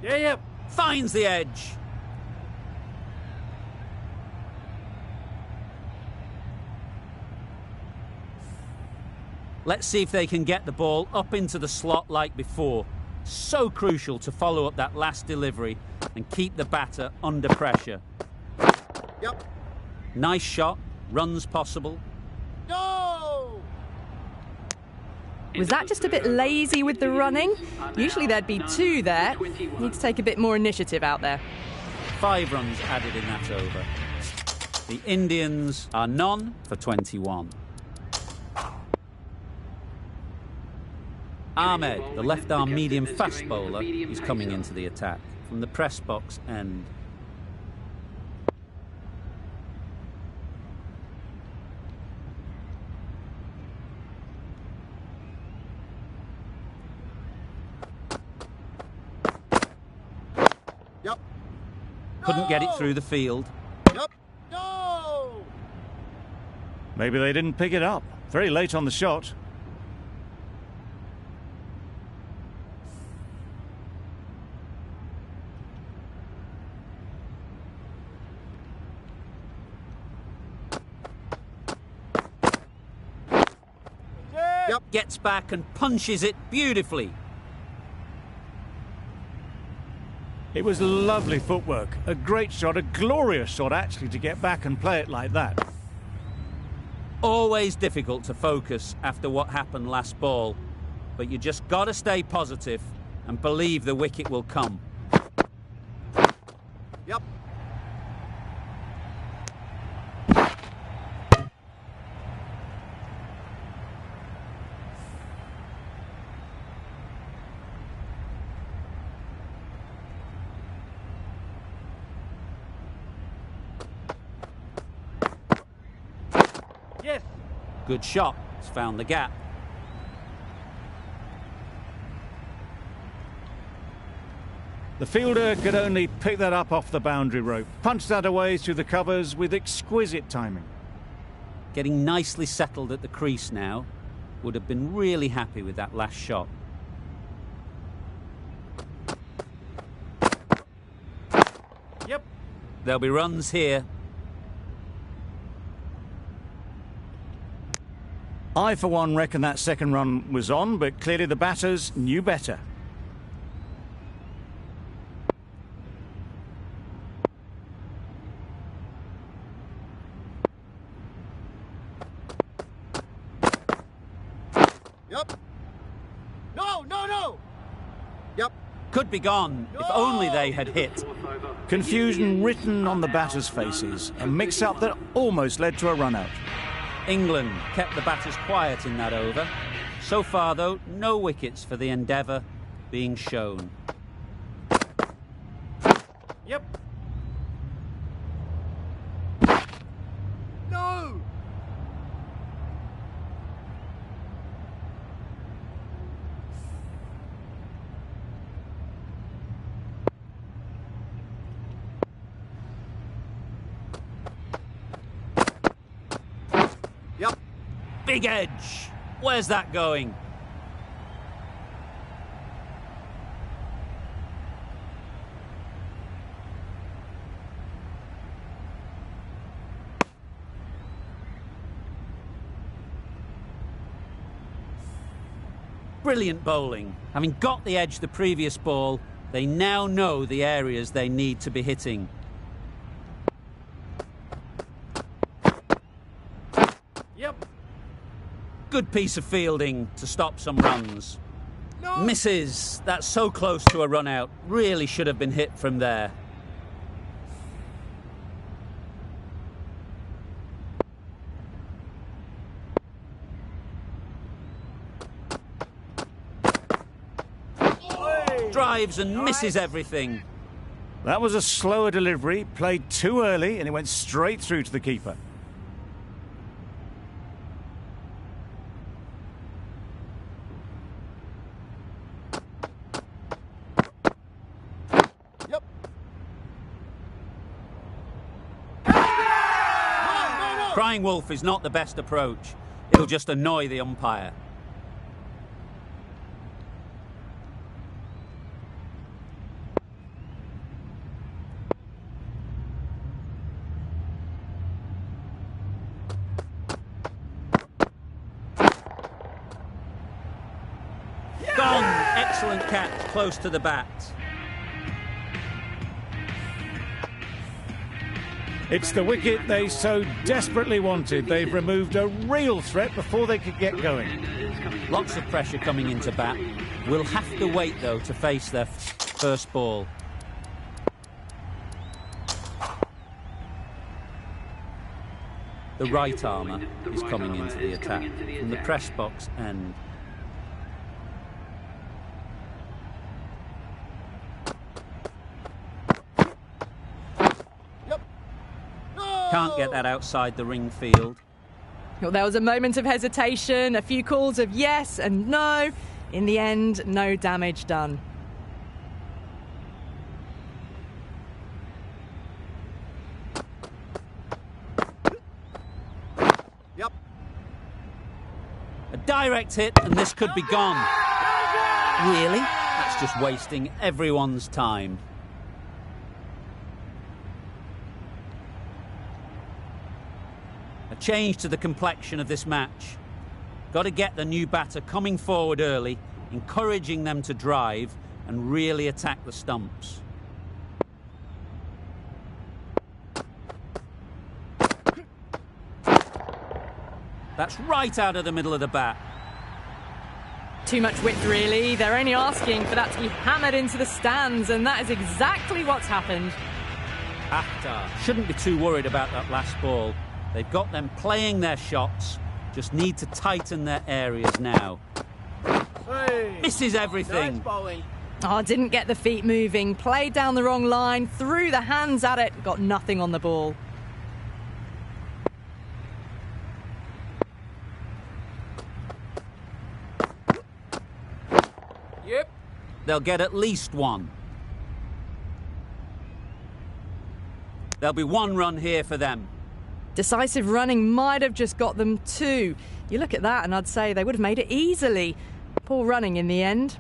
Yep.
Finds the edge. Let's see if they can get the ball up into the slot like before. So crucial to follow up that last delivery and keep the batter under pressure.
Yep.
Nice shot, runs possible.
No!
Was that just a bit lazy with the running? Usually there'd be two there. Need to take a bit more initiative out there.
5 runs added in that over. The Indians are none for 21. Ahmed, the left-arm medium fast bowler, is coming into the attack from the press box end.
Yep.
Couldn't get it through the field.
Yep. No!
Maybe they didn't pick it up. Very late on the shot.
Yep.
Gets back and punches it beautifully.
It was lovely footwork. A great shot, a glorious shot actually, to get back and play it like that.
Always difficult to focus after what happened last ball, but you just got to stay positive and believe the wicket will come.
Yep. Yes.
Good shot. It's found the gap.
The fielder could only pick that up off the boundary rope. Punched that away through the covers with exquisite timing.
Getting nicely settled at the crease now. Would have been really happy with that last shot.
Yep.
There'll be runs here.
I, for one, reckon that second run was on, but clearly the batters knew better.
Yep. No. Yep.
Could be gone if only they had hit.
Confusion written on the batters' faces. A mix-up that almost led to a run-out.
England kept the batters quiet in that over. So far, though, no wickets for the endeavour being shown.
Yep. No! Yep.
Big edge. Where's that going? Brilliant bowling. Having got the edge the previous ball, they now know the areas they need to be hitting.
Yep.
Good piece of fielding to stop some runs.
No!
Misses. That's so close to a run out. Really should have been hit from there. Drives and misses everything.
That was a slower delivery, played too early, and it went straight through to the keeper.
Yep.
Crying wolf is not the best approach. It'll just annoy the umpire. Gone! Excellent catch, close to the bat.
It's the wicket they so desperately wanted. They've removed a real threat before they could get going.
Lots of pressure coming into bat. We'll have to wait, though, to face their first ball. The right armour is coming into the attack from the press box end. Can't get that outside the ring field.
Well, there was a moment of hesitation, a few calls of yes and no. In the end, no damage done.
Yep.
A direct hit and this could be gone. Really? That's just wasting everyone's time. A change to the complexion of this match. Got to get the new batter coming forward early, encouraging them to drive and really attack the stumps. That's right out of the middle of the bat.
Too much width, really. They're only asking for that to be hammered into the stands, and that is exactly what's happened.
Akhtar shouldn't be too worried about that last ball. They've got them playing their shots, just need to tighten their areas now.
Hey.
Misses everything.
Nice bowling.
Oh, didn't get the feet moving, played down the wrong line, threw the hands at it, got nothing on the ball.
Yep.
They'll get at least one. There'll be one run here for them.
Decisive running might have just got them two. You look at that and I'd say they would have made it easily. Poor running in the end.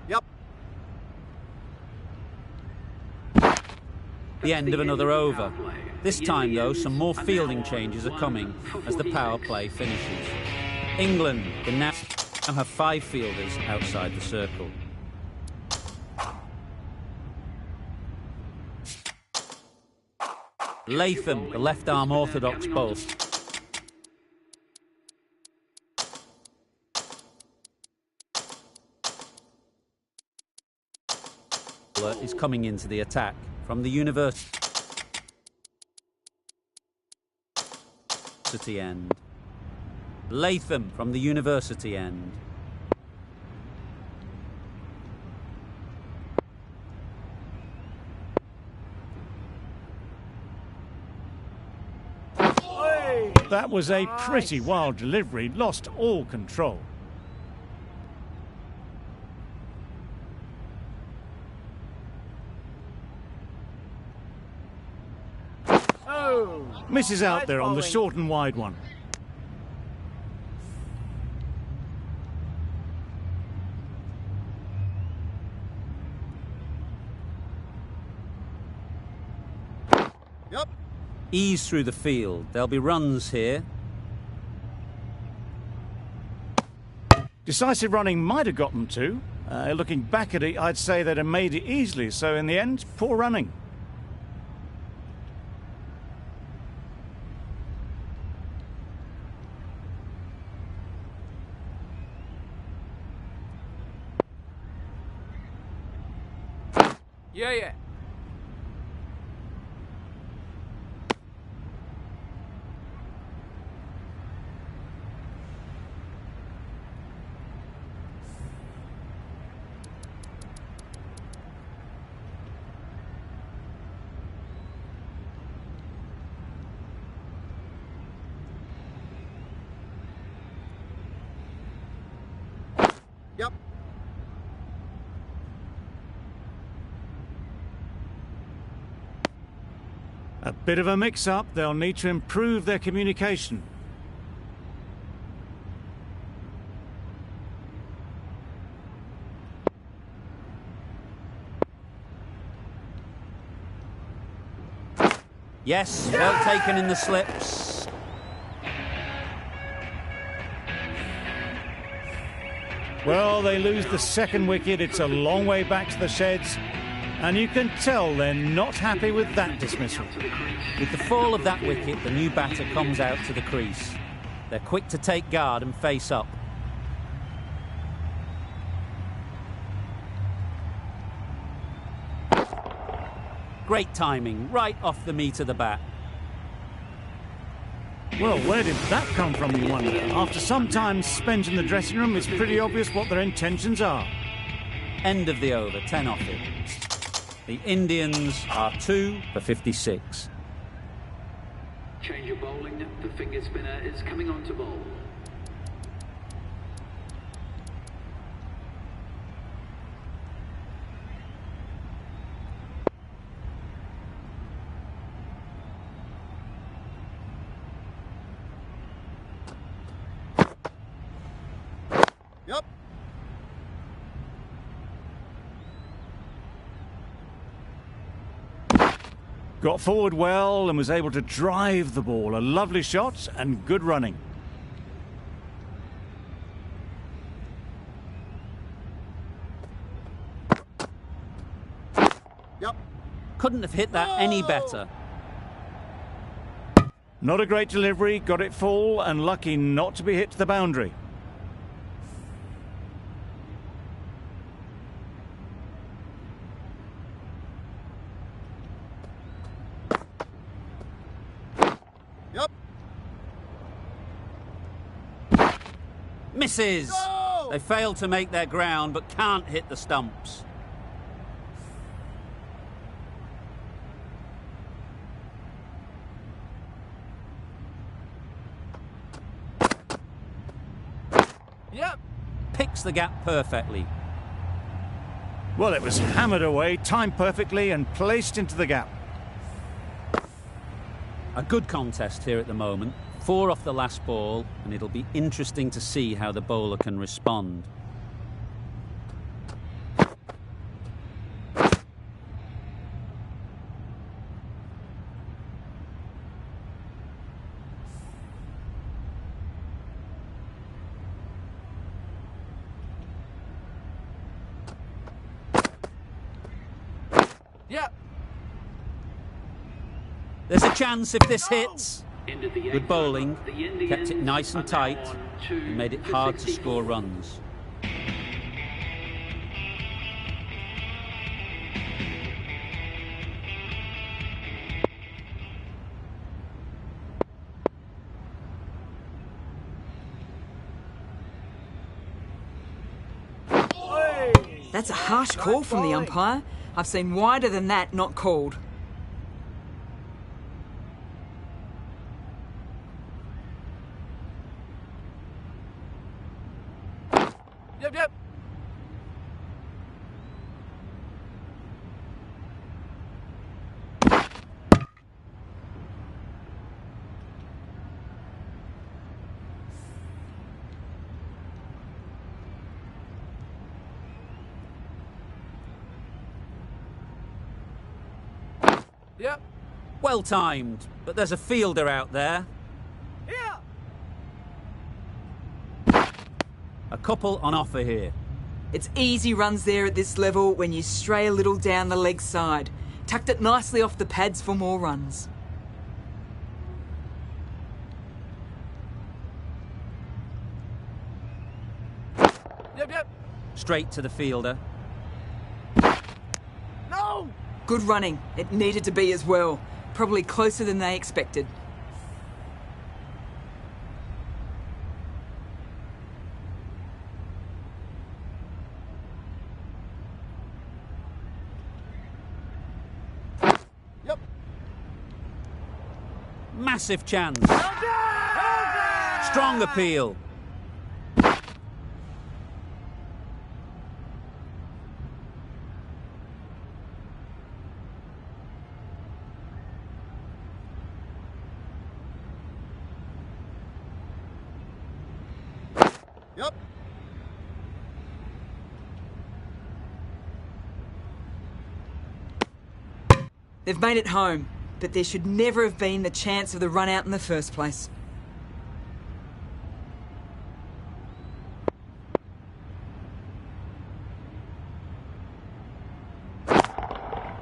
Yep.
The end of another over. This time, though, some more fielding changes are coming as the power play finishes. England can now have 5 fielders outside the circle. Latham, the left-arm orthodox bowler, is coming into the attack from the university. university end. Latham from the university end.
That was a pretty wild delivery, lost all control.
Oh!
Misses out
Nice
there on the
bowling.
short and wide one.
Yep.
Ease through the field. There'll be runs here.
Decisive running might have got them too. Looking back at it, I'd say they'd have made it easily. So in the end, poor running.
Yeah, yeah. Yep.
A bit of a mix-up. They'll need to improve their communication.
Yes, well taken in the slips.
Well, they lose the second wicket. It's a long way back to the sheds. And you can tell they're not happy with that dismissal.
With the fall of that wicket, the new batter comes out to the crease. They're quick to take guard and face up. Great timing, right off the meat of the bat.
Well, where did that come from, you wonder? After some time spent in the dressing room, it's pretty obvious what their intentions are.
End of the over, 10 off it. The Indians are 2 for 56.
Change of bowling. The finger spinner is coming on to bowl.
Yep.
Got forward well and was able to drive the ball. A lovely shot and good running.
Yep.
Couldn't have hit that any better.
Not a great delivery, got it full and lucky not to be hit to the boundary.
Yep.
Misses!
Go!
They failed to make their ground but can't hit the stumps.
Yep.
Picks the gap perfectly.
Well, it was hammered away, timed perfectly and placed into the gap.
A good contest here at the moment. 4 off the last ball, and it'll be interesting to see how the bowler can respond.
Yep.
There's a chance if this hits.
Into the
Good
eighth
bowling,
over. The Indians
kept it nice
are
and
now
tight,
on 2
and made it
for
hard to
64.
score runs.
That's a harsh call from the umpire. I've seen wider than that not called.
Yep, yep. Yep.
Well timed, but there's a fielder out there.
Here.
A couple on offer here.
It's easy runs there at this level when you stray a little down the leg side. Tucked it nicely off the pads for more runs.
Yep, yep.
Straight to the fielder.
No.
Good running. It needed to be as well. Probably closer than they expected.
Yep.
Massive chance. Strong appeal.
Yep.
They've made it home, but there should never have been the chance of the run out in the first place.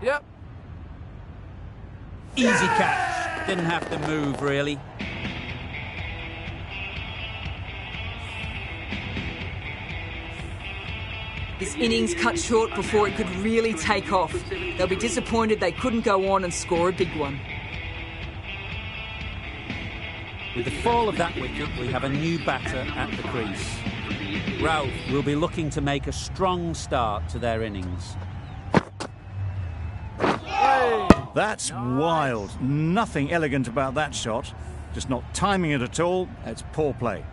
Yep.
Easy catch. Didn't have to move, really.
This innings cut short before it could really take off. They'll be disappointed they couldn't go on and score a big one.
With the fall of that wicket, we have a new batter at the crease. Ralph will be looking to make a strong start to their innings.
That's wild. Nothing elegant about that shot. Just not timing it at all. It's poor play.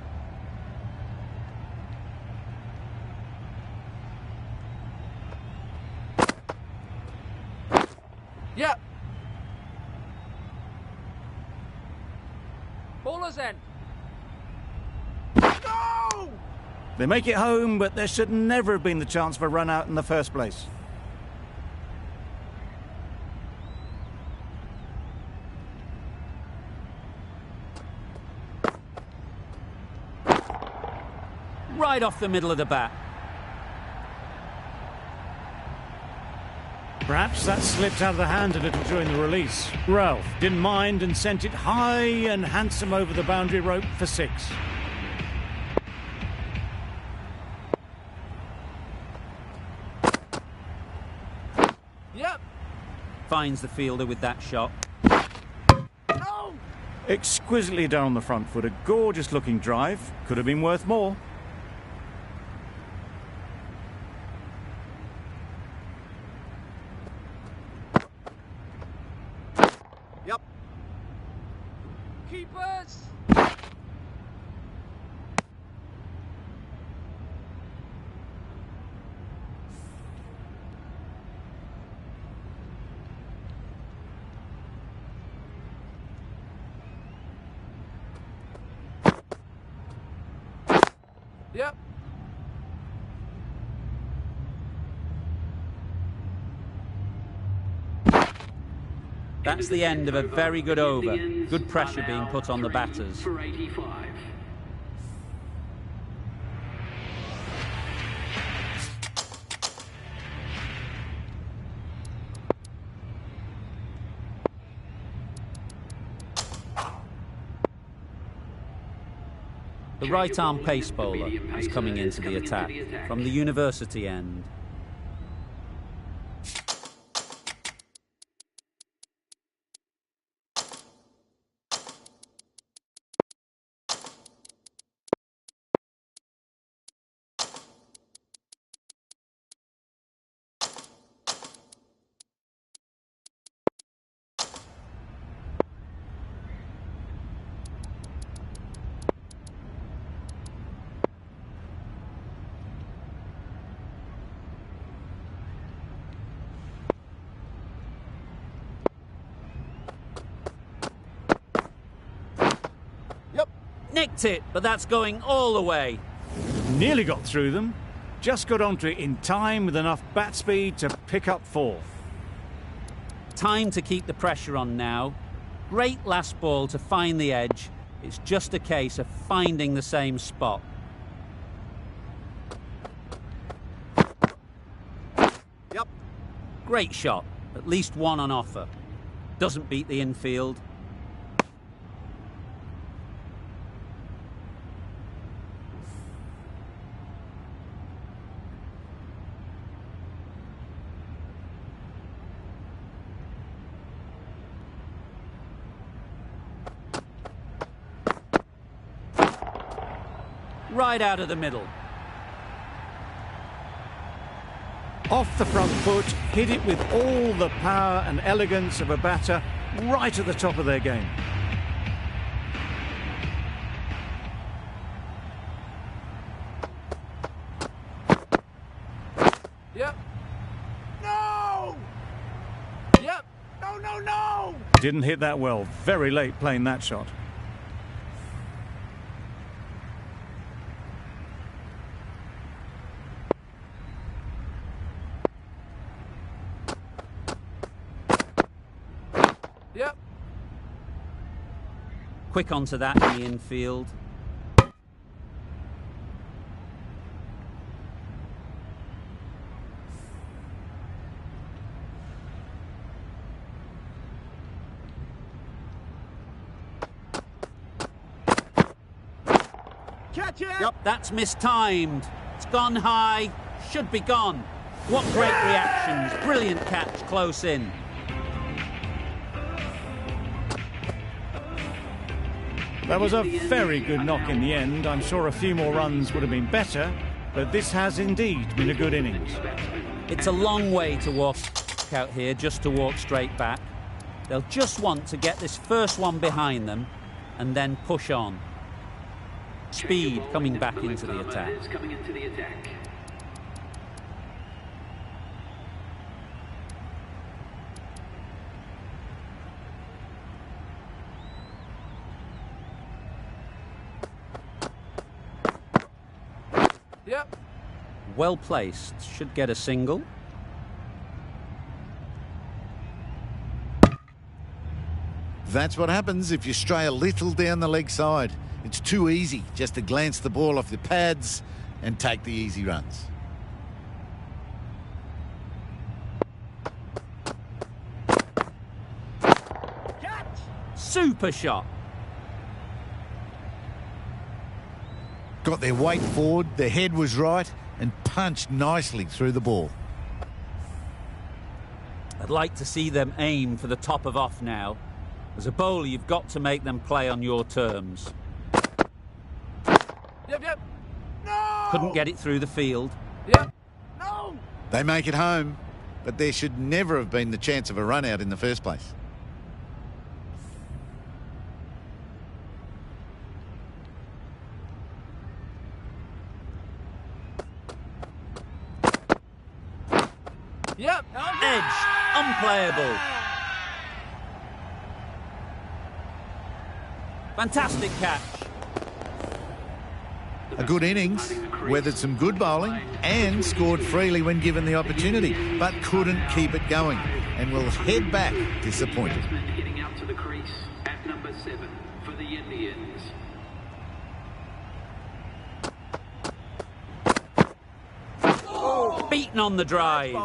Yep. Bowler's end. No!
They make it home, but there should never have been the chance for a run out in the first place.
Right off the middle of the bat.
Perhaps that slipped out of the hand a little during the release. Ralph didn't mind and sent it high and handsome over the boundary rope for 6.
Yep.
Finds the fielder with that shot.
No!
Exquisitely done on the front foot. A gorgeous looking drive. Could have been worth more.
Yep. Keepers! Yep.
That's the end of a very good over. Good pressure being put on the batters.
For 85.
The right-arm pace bowler is coming into the attack from the university end. Nicked it, but that's going all the way.
Nearly got through them. Just got onto it in time with enough bat speed to pick up fourth.
Time to keep the pressure on now. Great last ball to find the edge. It's just a case of finding the same spot.
Yep.
Great shot. At least one on offer. Doesn't beat the infield. Right out of the middle.
Off the front foot, hit it with all the power and elegance of a batter right at the top of their game.
Yep. No! Yep. No, no, no!
Didn't hit that well. Very late playing that shot.
Yep.
Quick onto that in the infield.
Catch it!
Yep, that's mistimed. It's gone high. Should be gone. What great reactions. Brilliant catch close in.
That was a very good knock in the end. I'm sure a few more runs would have been better, but this has indeed been a good innings.
It's a long way to walk out here just to walk straight back. They'll just want to get this first one behind them and then push on. Speed coming back into the attack.
Yep.
Well placed. Should get a single.
That's what happens if you stray a little down the leg side. It's too easy just to glance the ball off the pads and take the easy runs.
Catch!
Super shot.
Got their weight forward, their head was right, and punched nicely through the ball.
I'd like to see them aim for the top of off now. As a bowler, you've got to make them play on your terms.
Yep, yep. No!
Couldn't get it through the field.
Yep. No!
They make it home, but there should never have been the chance of a run out in the first place.
Yep.
Edge. Unplayable. Fantastic catch.
A good innings, weathered some good bowling and scored freely when given the opportunity, but couldn't keep it going and will head back disappointed.
Hitting out to the crease at number 7 for the Indians.
Beaten on the drive.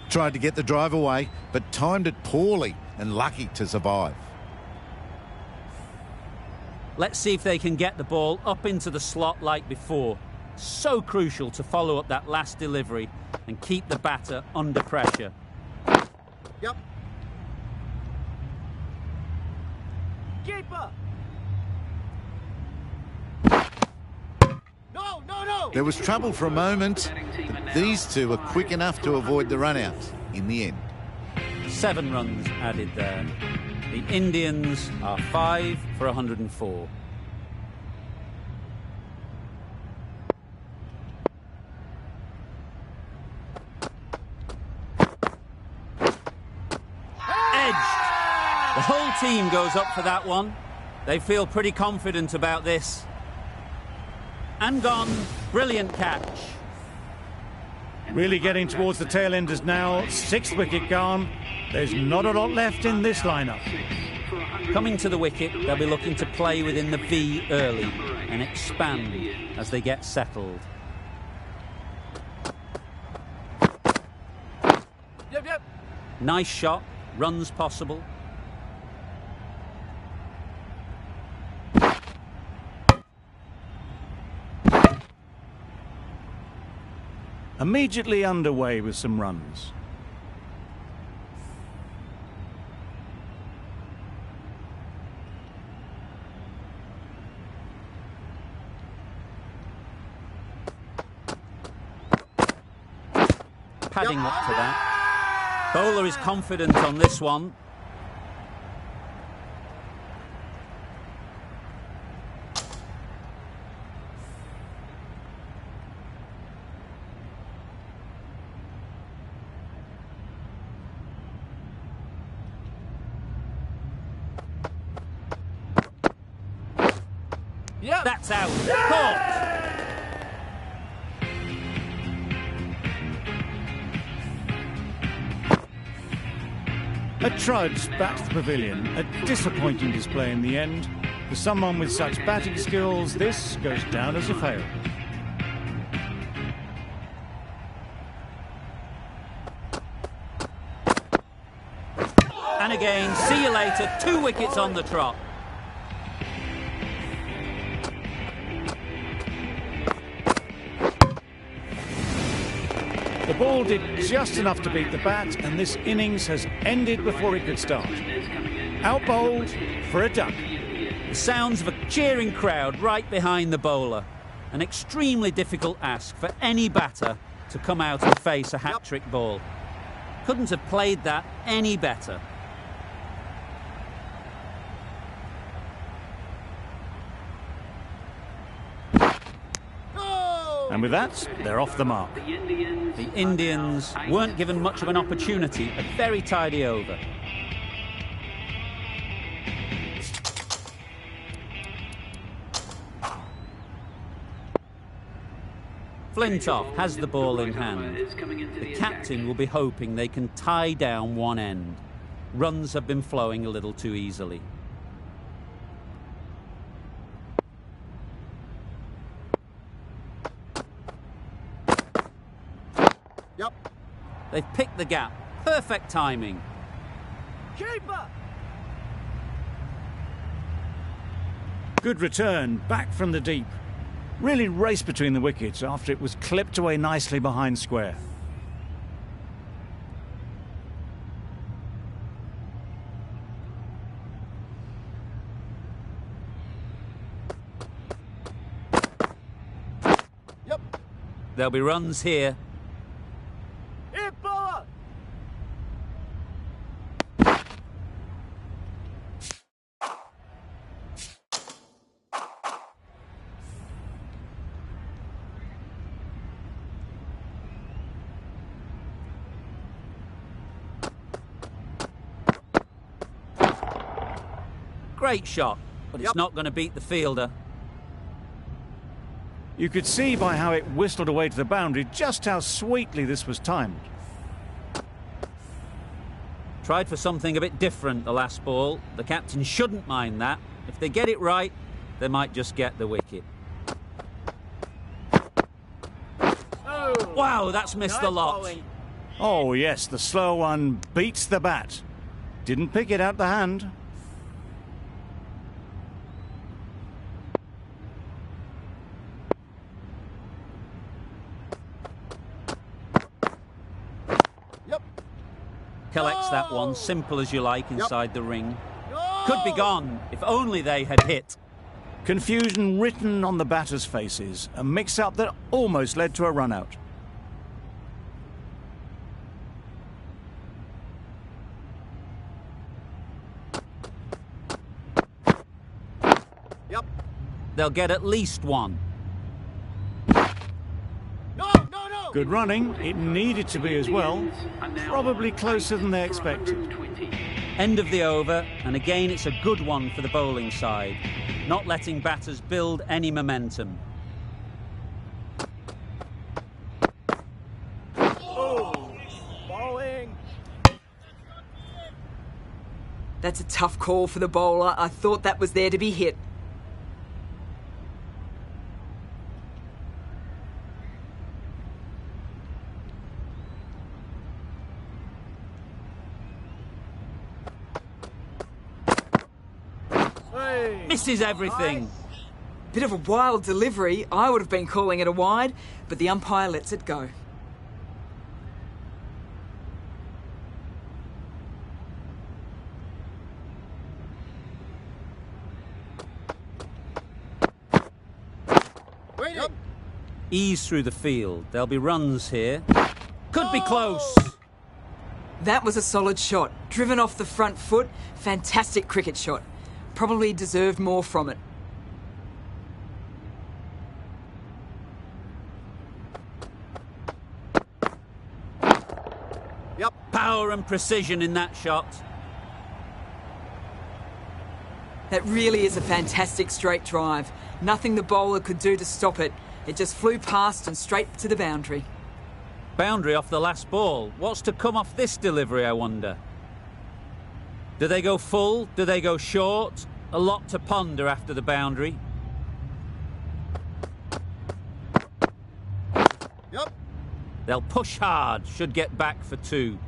Tried to get the drive away, but timed it poorly and lucky to survive.
Let's see if they can get the ball up into the slot like before. So crucial to follow up that last delivery and keep the batter under pressure.
Yep. Keeper! No, no, no!
There was trouble for a moment, but these two were quick enough to avoid the run-out in the end.
7 runs added there. The Indians are 5 for 104. Edged. The whole team goes up for that one. They feel pretty confident about this. And gone. Brilliant catch.
Really getting towards the tail enders now. 6th wicket gone. There's not a lot left in this lineup.
Coming to the wicket, they'll be looking to play within the V early and expand as they get settled.
Yep.
Nice shot. Runs possible.
Immediately underway with some runs.
Padding up to that. Bowler is confident on this one.
Yep.
That's out. Caught.
A trudge back to the pavilion. A disappointing display in the end. For someone with such batting skills, this goes down as a fail.
And again, see you later. 2 wickets on the trot.
The ball did just enough to beat the bat, and this innings has ended before it could start. Out bowled for a duck.
The sounds of a cheering crowd right behind the bowler. An extremely difficult ask for any batter to come out and face a hat-trick ball. Couldn't have played that any better.
And with that, they're off the mark.
The Indians weren't given much of an opportunity. A very tidy over. Flintoff has the ball in hand. The captain will be hoping they can tie down one end. Runs have been flowing a little too easily.
Yep.
They've picked the gap. Perfect timing.
Keeper.
Good return, back from the deep. Really raced between the wickets after it was clipped away nicely behind square.
Yep.
There'll be runs here.
Hit bowler.
Great shot, but it's
Yep.
not going to beat the fielder.
You could see by how it whistled away to the boundary just how sweetly this was timed.
Tried for something a bit different the last ball. The captain shouldn't mind that. If they get it right, they might just get the wicket.
Oh.
Wow, that's missed the
Nice
lot.
bowling.
Oh yes, the slow one beats the bat. Didn't pick it out the hand.
Yep.
Collects that one,
Oh.
simple as you like, inside the ring.
No.
Could be gone, if only they had hit.
Confusion written on the batters' faces. A mix-up that almost led to a run-out.
Yep.
They'll get at least one.
No. No.
Good running. It needed to be as well. Probably closer than they expected.
End of the over, and again it's a good one for the bowling side, not letting batters build any momentum.
Oh, bowling.
That's a tough call for the bowler. I thought that was there to be hit.
Hey.
Misses everything.
Bit of a wild delivery. I would have been calling it a wide, but the umpire lets it go.
Waiting.
Ease through the field. There'll be runs here. Could be close.
That was a solid shot. Driven off the front foot. Fantastic cricket shot. Probably deserved more from it.
Yep.
Power and precision in that shot.
That really is a fantastic straight drive. Nothing the bowler could do to stop it. It just flew past and straight to the boundary.
Boundary off the last ball. What's to come off this delivery, I wonder? Do they go full? Do they go short? A lot to ponder after the boundary.
Yep.
They'll push hard, should get back for 2.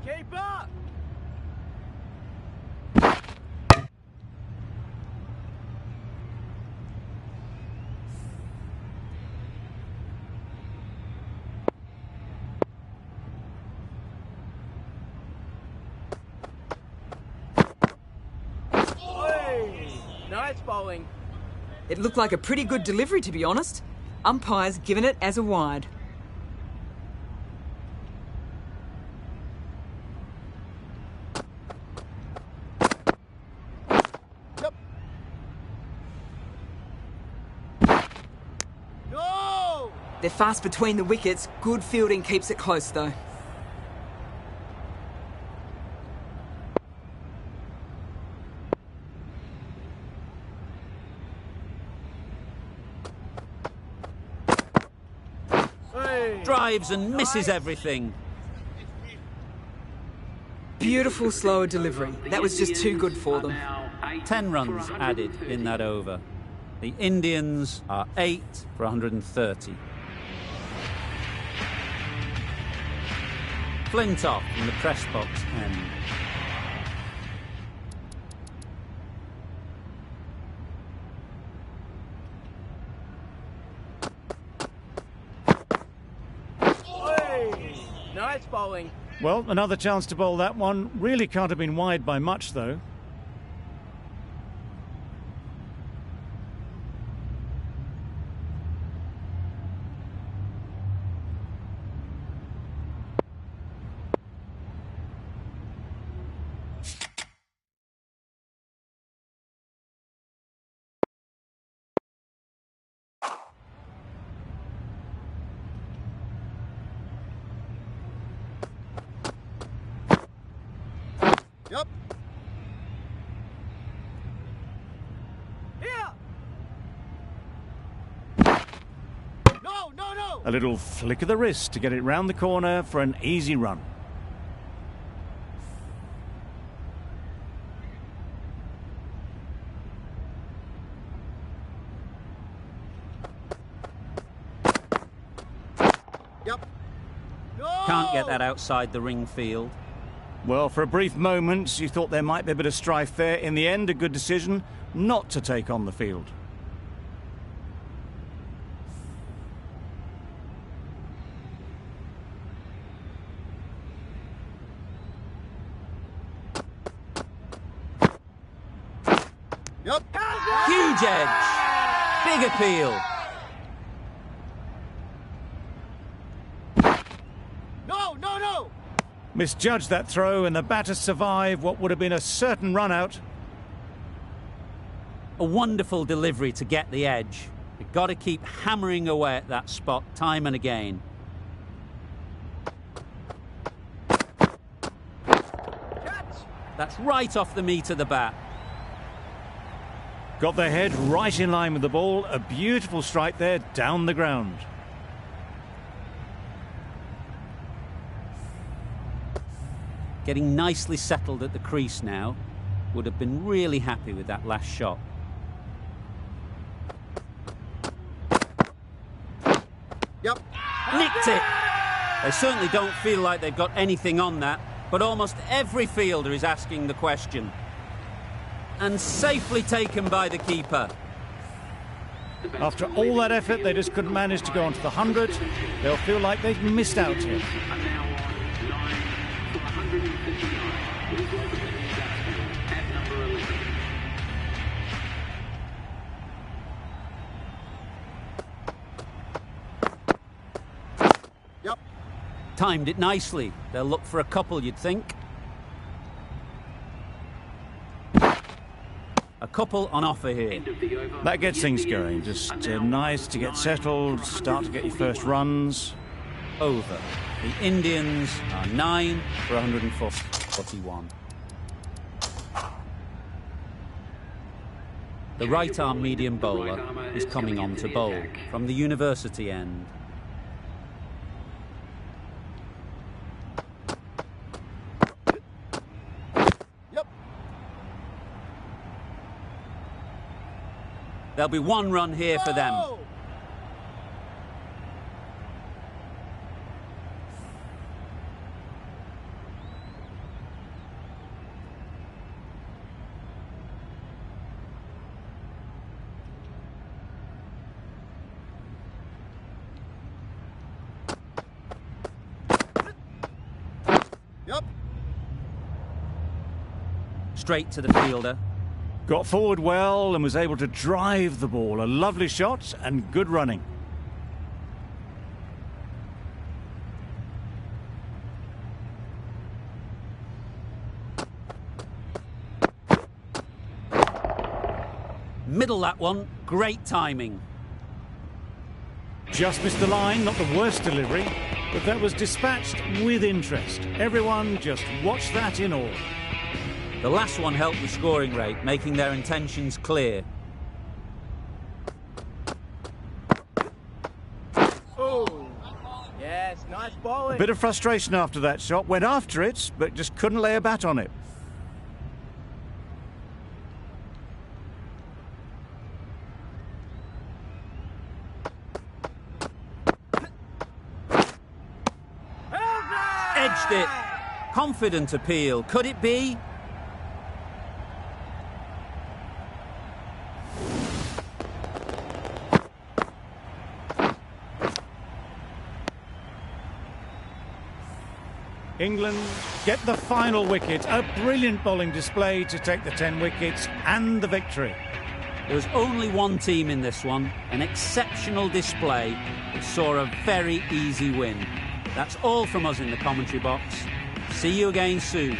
Keep up. Hey. Nice bowling.
It looked like a pretty good delivery, to be honest. Umpire's given it as a wide.
Yep. No.
They're fast between the wickets. Good fielding keeps it close, though.
Hey.
Drives and misses everything.
Beautiful slower delivery. That was just too good for them.
10 runs added in that over. The Indians are 8 for 130. Flintoff in the press box end.
Hey. Nice bowling.
Well, another chance to bowl that one. Really can't have been wide by much, though.
Yep. Here. No, no, no.
A little flick of the wrist to get it round the corner for an easy run.
Yep. No.
Can't get that outside the ring field.
Well, for a brief moment, you thought there might be a bit of strife there. In the end, a good decision not to take on the field.
Yep.
Huge edge. Big appeal.
No, no, no.
Misjudged that throw, and the batter survived what would have been a certain run out.
A wonderful delivery to get the edge. You've got to keep hammering away at that spot time and again.
Catch.
That's right off the meat of the bat.
Got their head right in line with the ball. A beautiful strike there down the ground.
Getting nicely settled at the crease now. Would have been really happy with that last shot.
Yep.
Nicked it! They certainly don't feel like they've got anything on that, but almost every fielder is asking the question. And safely taken by the keeper.
After all that effort, they just couldn't manage to go onto the 100. They'll feel like they've missed out here.
Yep.
Timed it nicely. They'll look for a couple, you'd think. A couple on offer here.
That gets things going. Just nice to get settled, start to get your first runs.
Over. The Indians are 9 for 141. The right-arm medium bowler is coming on to bowl from the university end.
Yep.
There'll be one run here for them.
Oh! Yep.
Straight to the fielder.
Got forward well and was able to drive the ball. A lovely shot and good running.
Middle that one. Great timing.
Just missed the line, not the worst delivery, but that was dispatched with interest. Everyone just watched that in awe.
The last one helped the scoring rate, making their intentions clear.
Oh. Yes, nice
A
bowling.
bit of frustration after that shot. Went after it, but just couldn't lay a bat on it.
Edged it. Confident appeal. Could it be?
England get the final wicket. A brilliant bowling display to take the 10 wickets and the victory.
There was only one team in this one. An exceptional display that saw a very easy win. That's all from us in the commentary box. See you again soon.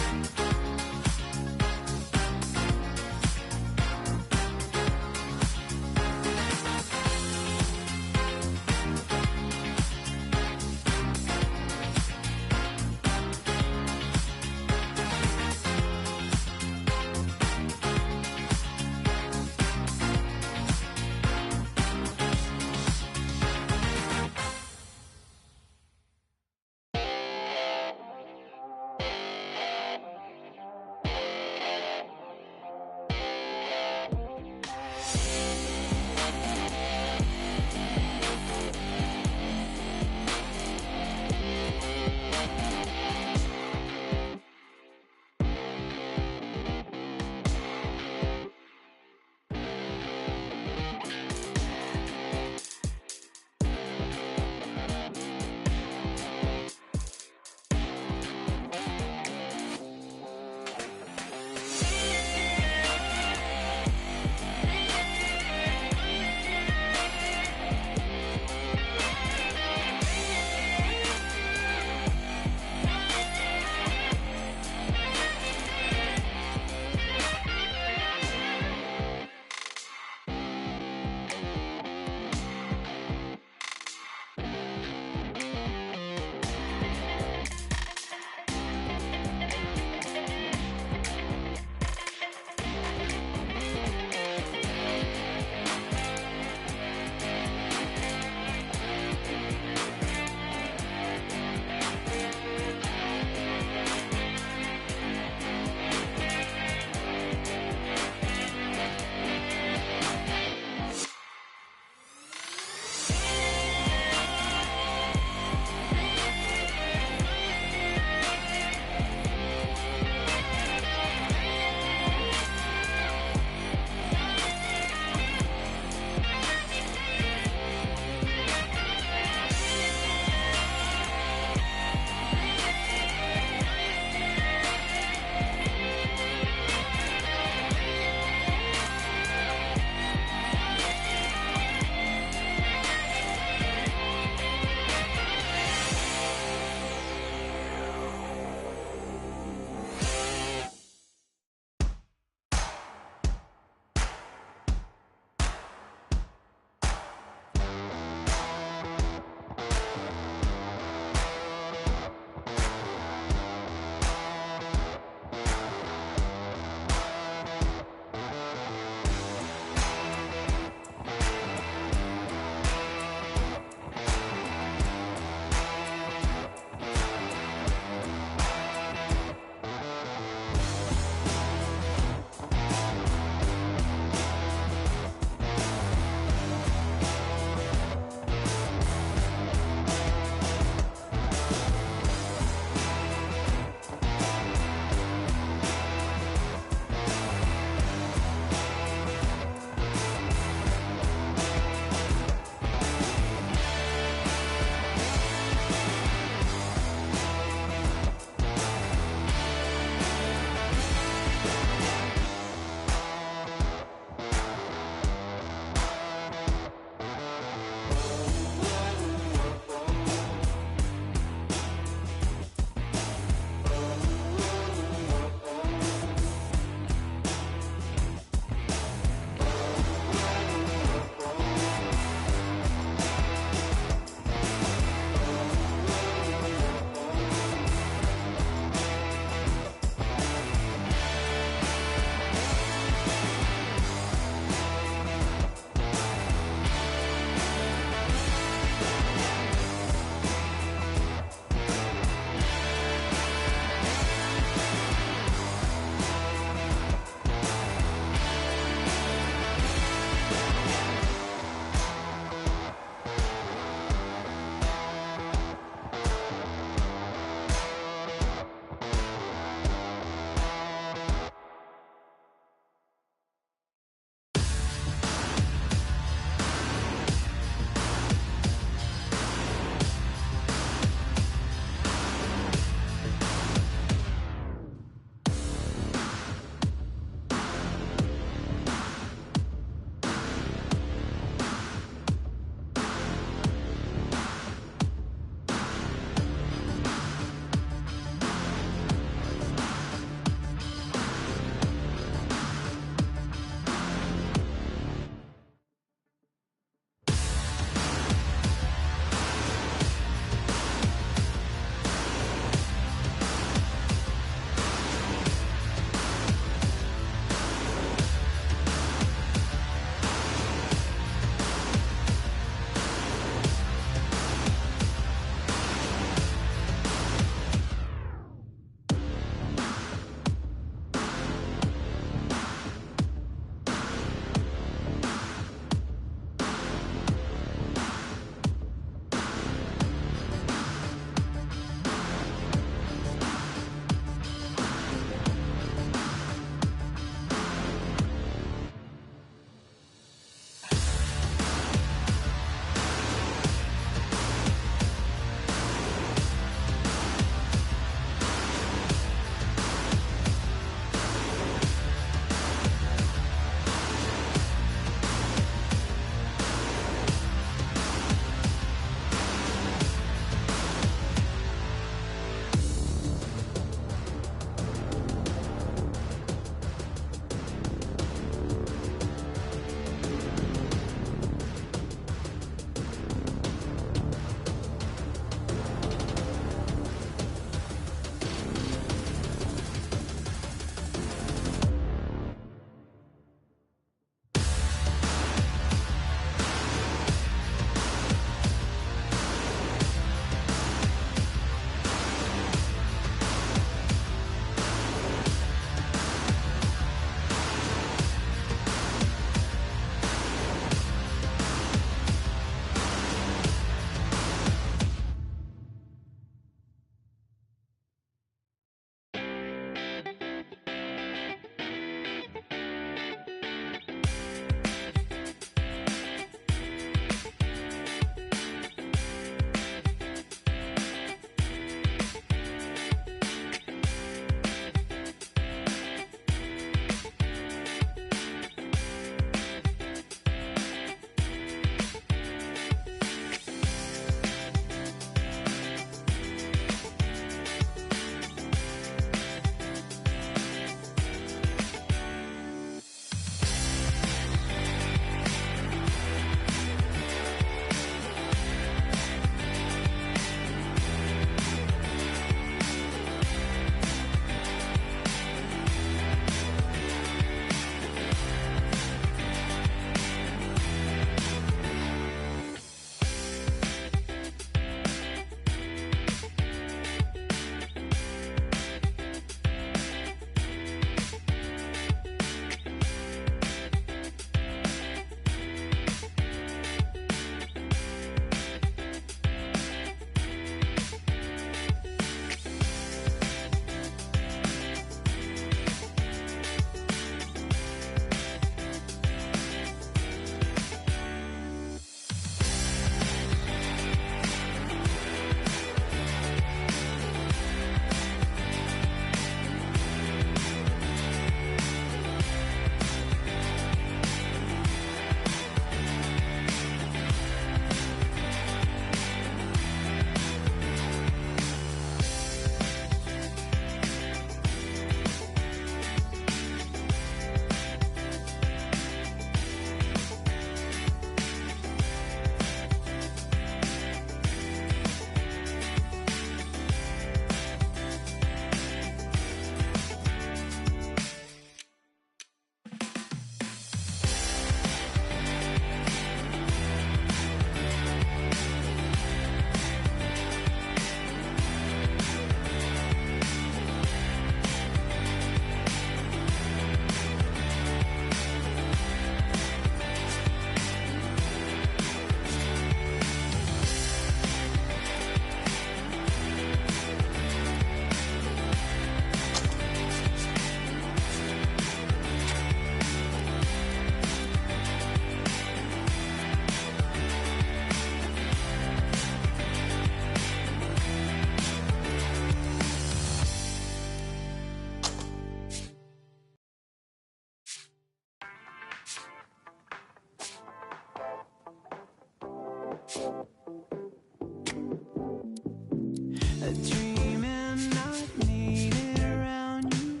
dreaming, not needing around you.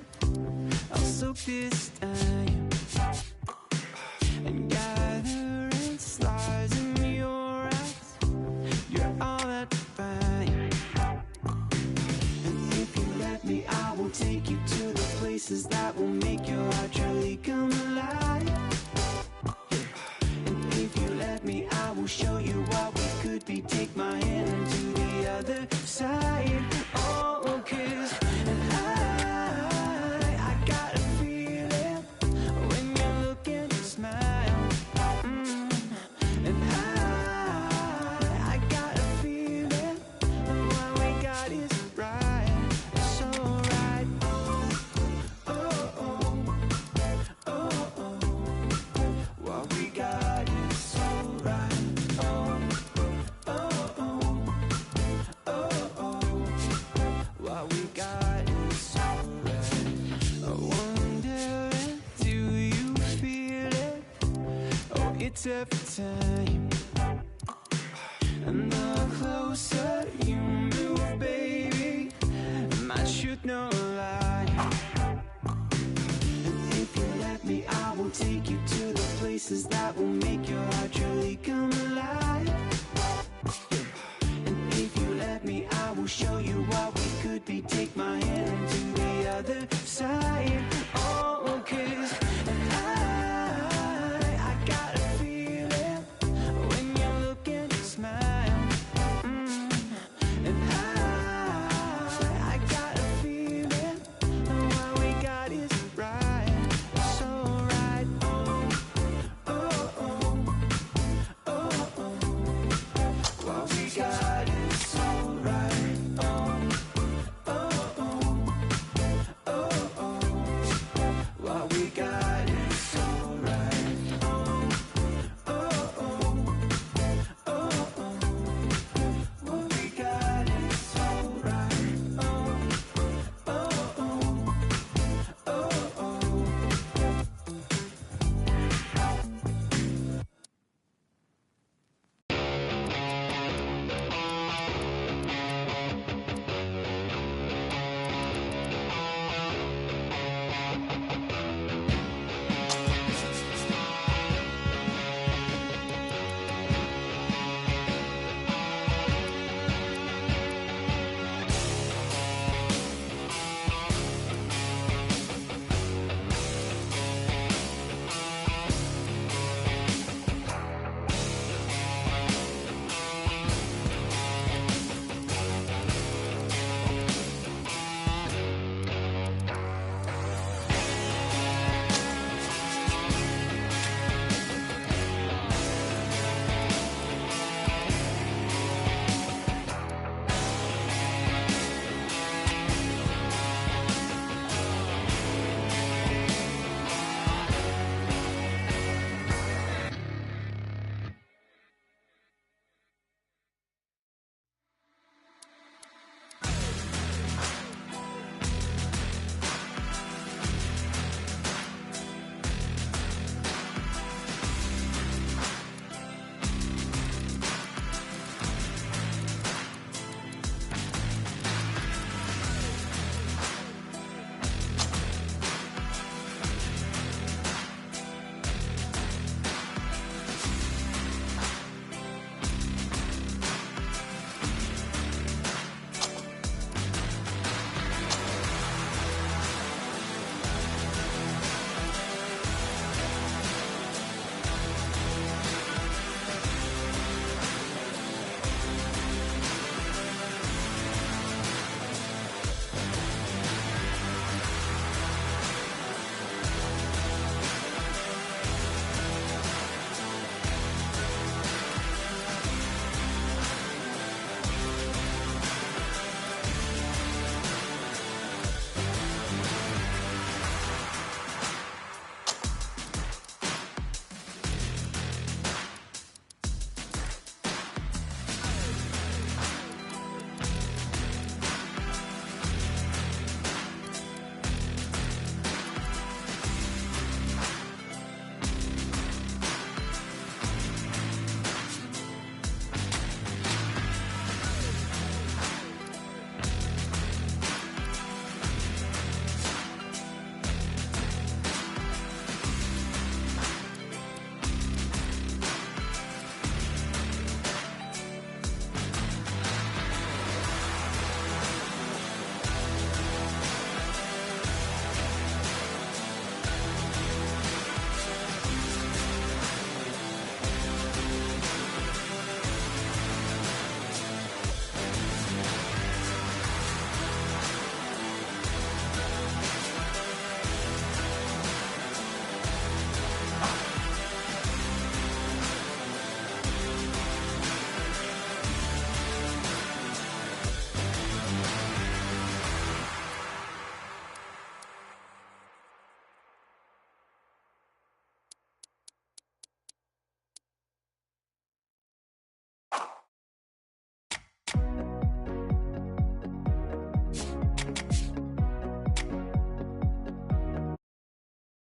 I'll soak this time and gather in stars in your eyes. You're all that fine. And if you let me, I will take you to the places that will make your heart truly come alive. And if you let me, I will show you what we could be. Take my hand to the other side. Oh, 'cause I got a feeling when you look and smile. And I got a feeling what we got is right. It's so right. What we got is so right. What we got is so right. I wonder, do you feel it? Oh, it's every time. And the closer you move, baby, my truth no lie. And if you let me, I will take you to the places that will make your heart truly come alive. And if you let me, I will show you what we could be. Take my hand to the other side. Oh, 'cause